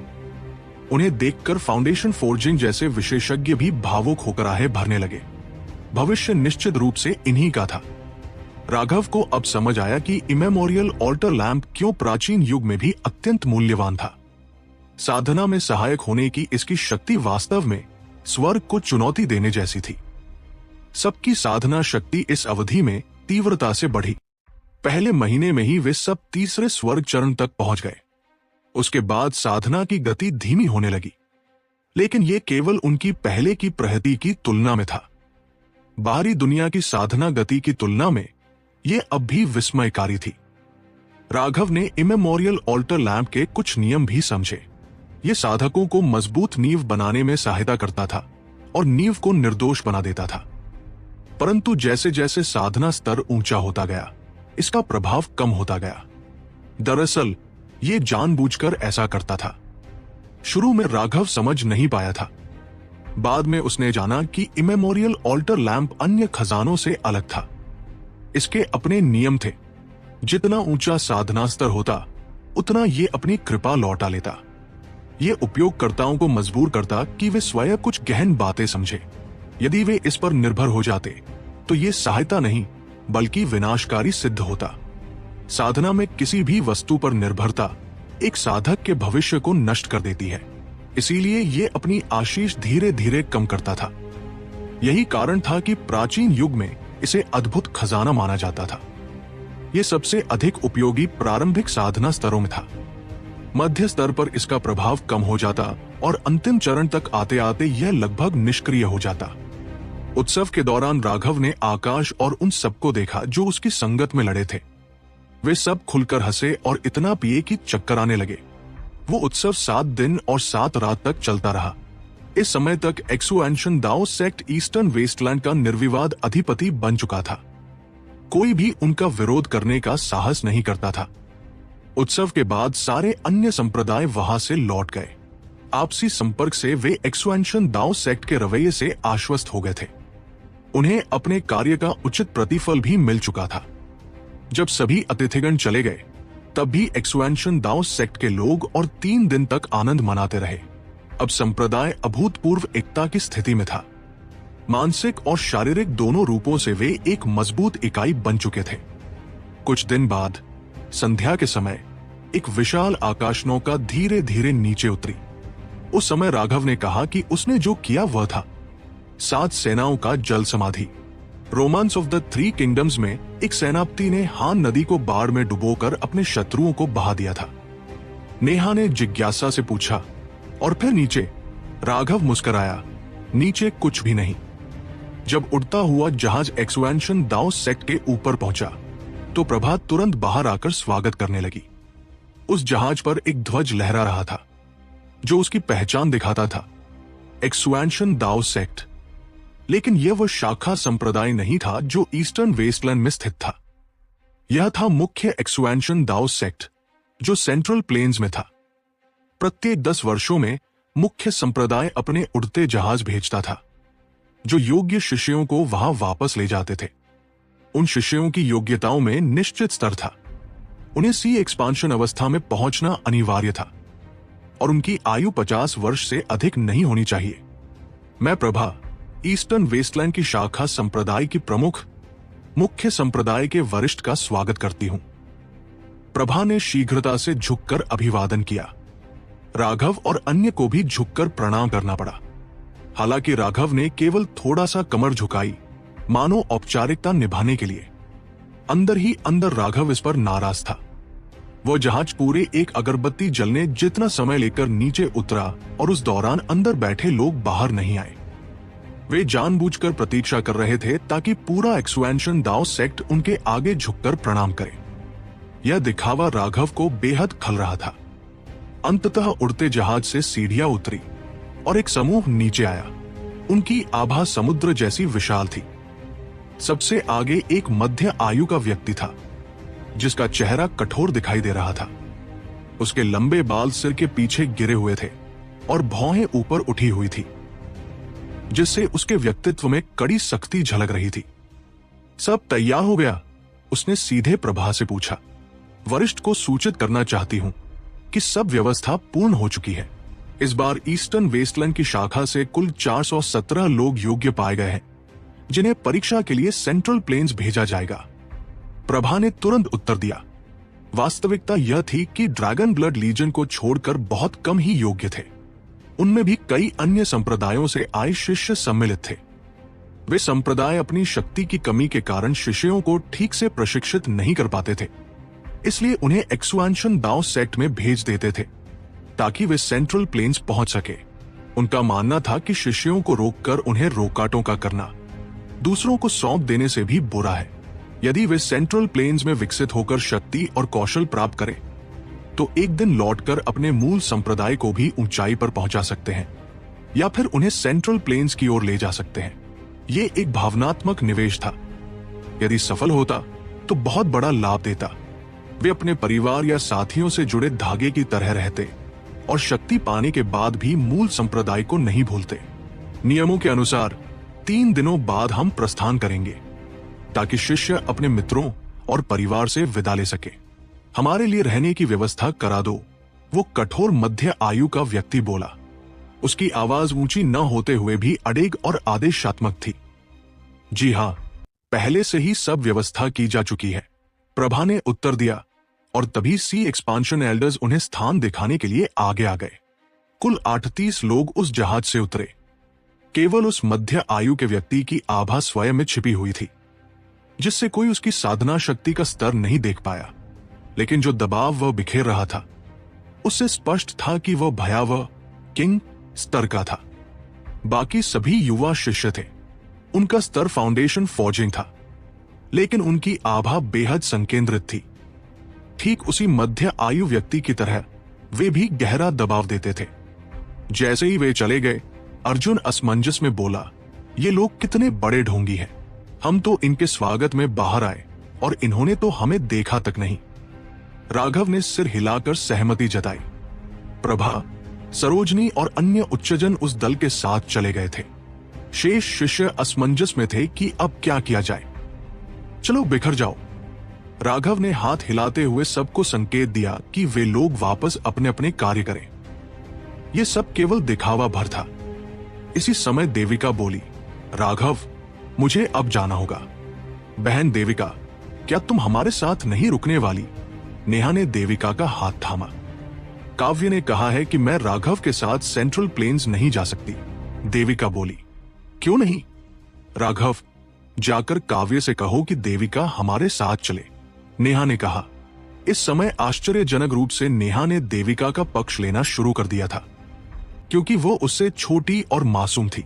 उन्हें देखकर फाउंडेशन फोर्जिंग जैसे विशेषज्ञ भी भावुक होकर आहे भरने लगे। भविष्य निश्चित रूप से इन्हीं का था। राघव को अब समझ आया कि इमेमोरियल ऑल्टर लैंप क्यों प्राचीन युग में भी अत्यंत मूल्यवान था। साधना में सहायक होने की इसकी शक्ति वास्तव में स्वर्ग को चुनौती देने जैसी थी। सबकी साधना शक्ति इस अवधि में तीव्रता से बढ़ी। पहले महीने में ही वे सब तीसरे स्वर्ग चरण तक पहुंच गए। उसके बाद साधना की गति धीमी होने लगी, लेकिन यह केवल उनकी पहले की प्रगति की तुलना में था। बाहरी दुनिया की साधना गति की तुलना में यह अब भी विस्मयकारी थी। राघव ने इमेमोरियल ऑल्टर लैंप के कुछ नियम भी समझे। यह साधकों को मजबूत नींव बनाने में सहायता करता था और नींव को निर्दोष बना देता था। परंतु जैसे जैसे साधना स्तर ऊंचा होता गया, इसका प्रभाव कम होता गया। दरअसल यह जानबूझकर ऐसा करता था। शुरू में राघव समझ नहीं पाया था। बाद में उसने जाना कि इमेमोरियल ऑल्टर लैंप अन्य खजानों से अलग था। इसके अपने नियम थे। जितना ऊंचा साधना स्तर होता, उतना ये अपनी कृपा लौटा लेता। ये उपयोगकर्ताओं को मजबूर करता कि वे स्वयं कुछ गहन बातें समझे। यदि वे इस पर निर्भर हो जाते तो ये सहायता नहीं बल्कि विनाशकारी सिद्ध होता। साधना में किसी भी वस्तु पर निर्भरता एक साधक के भविष्य को नष्ट कर देती है। इसीलिए ये अपनी आशीष धीरे धीरे कम करता था। यही कारण था कि प्राचीन युग में इसे अद्भुत खजाना माना जाता था। यह सबसे अधिक उपयोगी प्रारंभिक साधना स्तरों में था। मध्य स्तर पर इसका प्रभाव कम हो जाता और अंतिम चरण तक आते आते यह लगभग निष्क्रिय हो जाता। उत्सव के दौरान राघव ने आकाश और उन सबको देखा जो उसकी संगत में लड़े थे। वे सब खुलकर हंसे और इतना पिए कि चक्कर आने लगे। वो उत्सव 7 दिन और 7 रात तक चलता रहा। इस समय तक एक्सुएंशन दाओ सेक्ट ईस्टर्न वेस्टलैंड का निर्विवाद अधिपति बन चुका था। कोई भी उनका विरोध करने का साहस नहीं करता था। उत्सव के बाद सारे अन्य संप्रदाय वहां से लौट गए। आपसी संपर्क से वे एक्सुएंशन दाओ सेक्ट के रवैये से आश्वस्त हो गए थे। उन्हें अपने कार्य का उचित प्रतिफल भी मिल चुका था। जब सभी अतिथिगण चले गए, तब भी एक्सुएंशन दाओ सेक्ट के लोग और 3 दिन तक आनंद मनाते रहे। अब संप्रदाय अभूतपूर्व एकता की स्थिति में था। मानसिक और शारीरिक दोनों रूपों से वे एक मजबूत इकाई बन चुके थे। कुछ दिन बाद संध्या के समय एक विशाल आकाशनौका धीरे धीरे नीचे उतरी। उस समय राघव ने कहा कि उसने जो किया वह था 7 सेनाओं का जल समाधि। रोमांस ऑफ द 3 किंगडम्स में एक सेनापति ने हान नदी को बाढ़ में डुबोकर अपने शत्रुओं को बहा दिया था। नेहा ने जिज्ञासा से पूछा, और फिर नीचे? राघव मुस्कुराया, नीचे कुछ भी नहीं। जब उड़ता हुआ जहाज एक्सुएंशन दाओ सेक्ट के ऊपर पहुंचा तो प्रभा तुरंत बाहर आकर स्वागत करने लगी। उस जहाज पर एक ध्वज लहरा रहा था जो उसकी पहचान दिखाता था, एक्सुएंशन दाओ सेक्ट। लेकिन यह वह शाखा संप्रदाय नहीं था जो ईस्टर्न वेस्टलैंड में स्थित था। यह था मुख्य एक्सुएंशन दाओ सेक्ट जो सेंट्रल प्लेन्स में था। प्रत्येक 10 वर्षों में मुख्य संप्रदाय अपने उड़ते जहाज भेजता था जो योग्य शिष्यों को वहां वापस ले जाते थे। उन शिष्यों की योग्यताओं में निश्चित स्तर था। उन्हें सी एक्सपांशन अवस्था में पहुंचना अनिवार्य था और उनकी आयु 50 वर्ष से अधिक नहीं होनी चाहिए। मैं प्रभा ईस्टर्न वेस्टलैंड की शाखा संप्रदाय की प्रमुख मुख्य संप्रदाय के वरिष्ठ का स्वागत करती हूं। प्रभा ने शीघ्रता से झुककर अभिवादन किया। राघव और अन्य को भी झुककर प्रणाम करना पड़ा। हालांकि राघव ने केवल थोड़ा सा कमर झुकाई, मानो औपचारिकता निभाने के लिए। अंदर ही अंदर राघव इस पर नाराज था। वह जहाज पूरे एक अगरबत्ती जलने जितना समय लेकर नीचे उतरा और उस दौरान अंदर बैठे लोग बाहर नहीं आए। वे जानबूझकर प्रतीक्षा कर रहे थे ताकि पूरा एक्सुएंशन दाओ सेक्ट उनके आगे झुककर प्रणाम करे। यह दिखावा राघव को बेहद खल रहा था। अंततः उड़ते जहाज से सीढ़ियां उतरी और एक समूह नीचे आया। उनकी आभा समुद्र जैसी विशाल थी। सबसे आगे एक मध्य आयु का व्यक्ति था, जिसका चेहरा कठोर दिखाई दे रहा था। उसके लंबे बाल सिर के पीछे गिरे हुए थे और भौहें ऊपर उठी हुई थी, जिससे उसके व्यक्तित्व में कड़ी सख्ती झलक रही थी। सब तैयार हो गया? उसने सीधे प्रभा से पूछा। वरिष्ठ को सूचित करना चाहती हूं कि सब व्यवस्था पूर्ण हो चुकी है। इस बार ईस्टर्न वेस्टलैंड की शाखा से कुल 417 लोग योग्य पाए गए हैं, जिन्हें परीक्षा के लिए सेंट्रल प्लेन्स भेजा जाएगा। प्रभा ने तुरंत उत्तर दिया। वास्तविकता यह थी कि ड्रैगन ब्लड लीजन को छोड़कर बहुत कम ही योग्य थे। उनमें भी कई अन्य संप्रदायों से आए शिष्य सम्मिलित थे। वे संप्रदाय अपनी शक्ति की कमी के कारण शिष्यों को ठीक से प्रशिक्षित नहीं कर पाते थे, इसलिए उन्हें एक्सुआंशन दाओ सेक्ट में भेज देते थे ताकि वे सेंट्रल प्लेन्स पहुंच सके। उनका मानना था कि शिष्यों को रोककर उन्हें रोकाटों का करना दूसरों को सौंप देने से भी बुरा है। यदि वे सेंट्रल प्लेन्स में विकसित होकर शक्ति और कौशल प्राप्त करें तो एक दिन लौटकर अपने मूल संप्रदाय को भी ऊंचाई पर पहुंचा सकते हैं, या फिर उन्हें सेंट्रल प्लेन्स की ओर ले जा सकते हैं। ये एक भावनात्मक निवेश था। यदि सफल होता तो बहुत बड़ा लाभ देता। वे अपने परिवार या साथियों से जुड़े धागे की तरह रहते और शक्ति पाने के बाद भी मूल संप्रदाय को नहीं भूलते। नियमों के अनुसार 3 दिनों बाद हम प्रस्थान करेंगे ताकि शिष्य अपने मित्रों और परिवार से विदा ले सके। हमारे लिए रहने की व्यवस्था करा दो, वो कठोर मध्य आयु का व्यक्ति बोला। उसकी आवाज ऊंची न होते हुए भी अड़ेग और आदेशात्मक थी। जी हां, पहले से ही सब व्यवस्था की जा चुकी है, प्रभा ने उत्तर दिया, और तभी सी एक्सपांशन एल्डर्स उन्हें स्थान दिखाने के लिए आगे आ गए। कुल 38 लोग उस जहाज से उतरे। केवल उस मध्य आयु के व्यक्ति की आभा स्वयं में छिपी हुई थी, जिससे कोई उसकी साधना शक्ति का स्तर नहीं देख पाया, लेकिन जो दबाव वह बिखेर रहा था उससे स्पष्ट था कि वह भयावह किंग स्तर का था। बाकी सभी युवा शिष्य थे। उनका स्तर फाउंडेशन फॉर्जिंग था, लेकिन उनकी आभा बेहद संकेंद्रित थी। ठीक उसी मध्य आयु व्यक्ति की तरह वे भी गहरा दबाव देते थे। जैसे ही वे चले गए, अर्जुन असमंजस में बोला, ये लोग कितने बड़े ढोंगी हैं। हम तो इनके स्वागत में बाहर आए और इन्होंने तो हमें देखा तक नहीं। राघव ने सिर हिलाकर सहमति जताई। प्रभा, सरोजनी और अन्य उच्चजन उस दल के साथ चले गए थे। शेष शिष्य असमंजस में थे कि अब क्या किया जाए। चलो बिखर जाओ। राघव ने हाथ हिलाते हुए सबको संकेत दिया कि वे लोग वापस अपने अपने कार्य करें। यह सब केवल दिखावा भर था। इसी समय देविका बोली, राघव, मुझे अब जाना होगा। बहन देविका, क्या तुम हमारे साथ नहीं रुकने वाली? नेहा ने देविका का हाथ थामा। काव्य ने कहा है कि मैं राघव के साथ सेंट्रल प्लेन्स नहीं जा सकती। देविका बोली, क्यों नहीं? राघव, जाकर काव्य से कहो कि देविका हमारे साथ चले। नेहा ने कहा। इस समय आश्चर्यजनक रूप से नेहा ने देविका का पक्ष लेना शुरू कर दिया था, क्योंकि वो उससे छोटी और मासूम थी।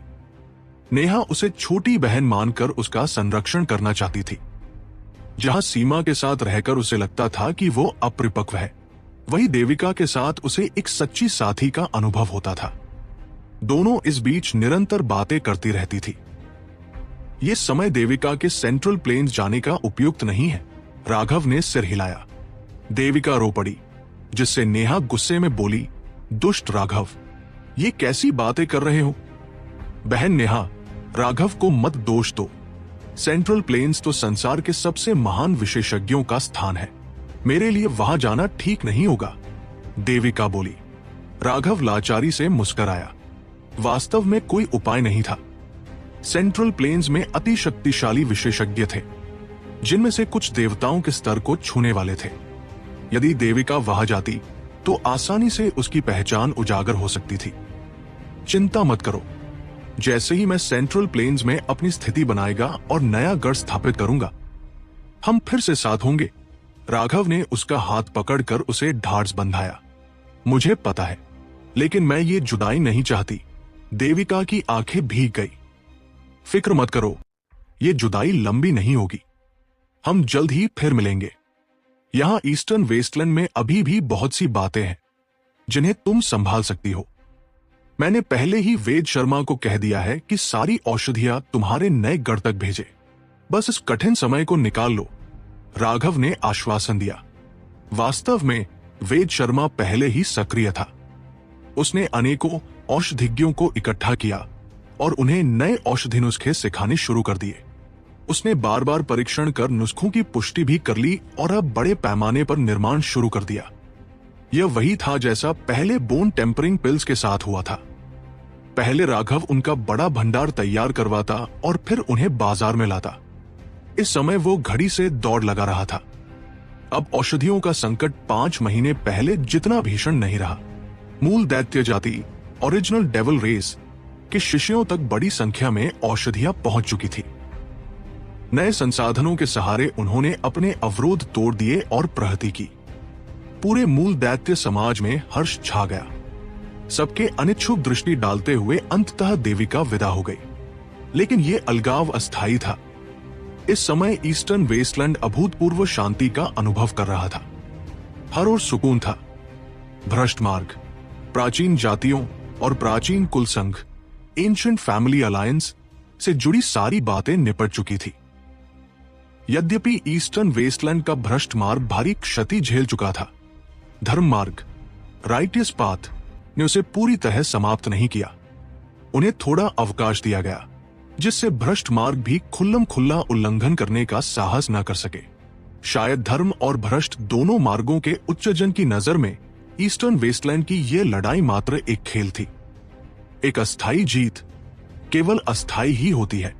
नेहा उसे छोटी बहन मानकर उसका संरक्षण करना चाहती थी। जहां सीमा के साथ रहकर उसे लगता था कि वो अपरिपक्व है, वहीं देविका के साथ उसे एक सच्ची साथी का अनुभव होता था। दोनों इस बीच निरंतर बातें करती रहती थी। ये समय देविका के सेंट्रल प्लेन्स जाने का उपयुक्त नहीं है। राघव ने सिर हिलाया। देविका रो पड़ी, जिससे नेहा गुस्से में बोली, दुष्ट राघव, ये कैसी बातें कर रहे हो? बहन नेहा, राघव को मत दोष दो। सेंट्रल प्लेन्स तो संसार के सबसे महान विशेषज्ञों का स्थान है। मेरे लिए वहां जाना ठीक नहीं होगा, देविका बोली। राघव लाचारी से मुस्कुराया। वास्तव में कोई उपाय नहीं था। सेंट्रल प्लेन्स में अति शक्तिशाली विशेषज्ञ थे, जिनमें से कुछ देवताओं के स्तर को छूने वाले थे। यदि देविका वहां जाती तो आसानी से उसकी पहचान उजागर हो सकती थी। चिंता मत करो, जैसे ही मैं सेंट्रल प्लेन्स में अपनी स्थिति बनाएगा और नया गढ़ स्थापित करूंगा, हम फिर से साथ होंगे। राघव ने उसका हाथ पकड़कर उसे ढाढ़स बंधाया। मुझे पता है, लेकिन मैं ये जुदाई नहीं चाहती। देविका की आंखें भीग गई। फिक्र मत करो, ये जुदाई लंबी नहीं होगी। हम जल्द ही फिर मिलेंगे। यहां ईस्टर्न वेस्टलैंड में अभी भी बहुत सी बातें हैं जिन्हें तुम संभाल सकती हो। मैंने पहले ही वेद शर्मा को कह दिया है कि सारी औषधियां तुम्हारे नए गढ़ तक भेजे। बस इस कठिन समय को निकाल लो, राघव ने आश्वासन दिया। वास्तव में वेद शर्मा पहले ही सक्रिय था। उसने अनेकों औषधिज्ञों को इकट्ठा किया और उन्हें नए औषधि नुस्खे सिखाने शुरू कर दिए। उसने बार बार परीक्षण कर नुस्खों की पुष्टि भी कर ली और अब बड़े पैमाने पर निर्माण शुरू कर दिया। यह वही था जैसा पहले बोन टेम्परिंग पिल्स के साथ हुआ था। पहले राघव उनका बड़ा भंडार तैयार करवाता और फिर उन्हें बाजार में लाता। इस समय वो घड़ी से दौड़ लगा रहा था। अब औषधियों का संकट 5 महीने पहले जितना भीषण नहीं रहा। मूल दैत्य जाति ओरिजिनल डेविल रेस के शिष्यों तक बड़ी संख्या में औषधियां पहुंच चुकी थी। नए संसाधनों के सहारे उन्होंने अपने अवरोध तोड़ दिए और प्रगति की। पूरे मूल दैत्य समाज में हर्ष छा गया। सबके अनिच्छुक दृष्टि डालते हुए अंततः देविका विदा हो गई। लेकिन यह अलगाव अस्थायी था। इस समय ईस्टर्न वेस्टलैंड अभूतपूर्व शांति का अनुभव कर रहा था। हर ओर सुकून था। भ्रष्ट मार्ग, प्राचीन जातियों और प्राचीन कुल संघ, एंशिएंट फैमिली अलायंस से जुड़ी सारी बातें निपट चुकी थी। यद्यपि ईस्टर्न वेस्टलैंड का भ्रष्ट मार्ग भारी क्षति झेल चुका था, धर्म मार्ग, राइटियस पाथ ने उसे पूरी तरह समाप्त नहीं किया। उन्हें थोड़ा अवकाश दिया गया, जिससे भ्रष्ट मार्ग भी खुल्लम खुल्ला उल्लंघन करने का साहस न कर सके। शायद धर्म और भ्रष्ट दोनों मार्गों के उच्चजन की नजर में ईस्टर्न वेस्टलैंड की यह लड़ाई मात्र एक खेल थी। एक अस्थायी जीत केवल अस्थायी ही होती है।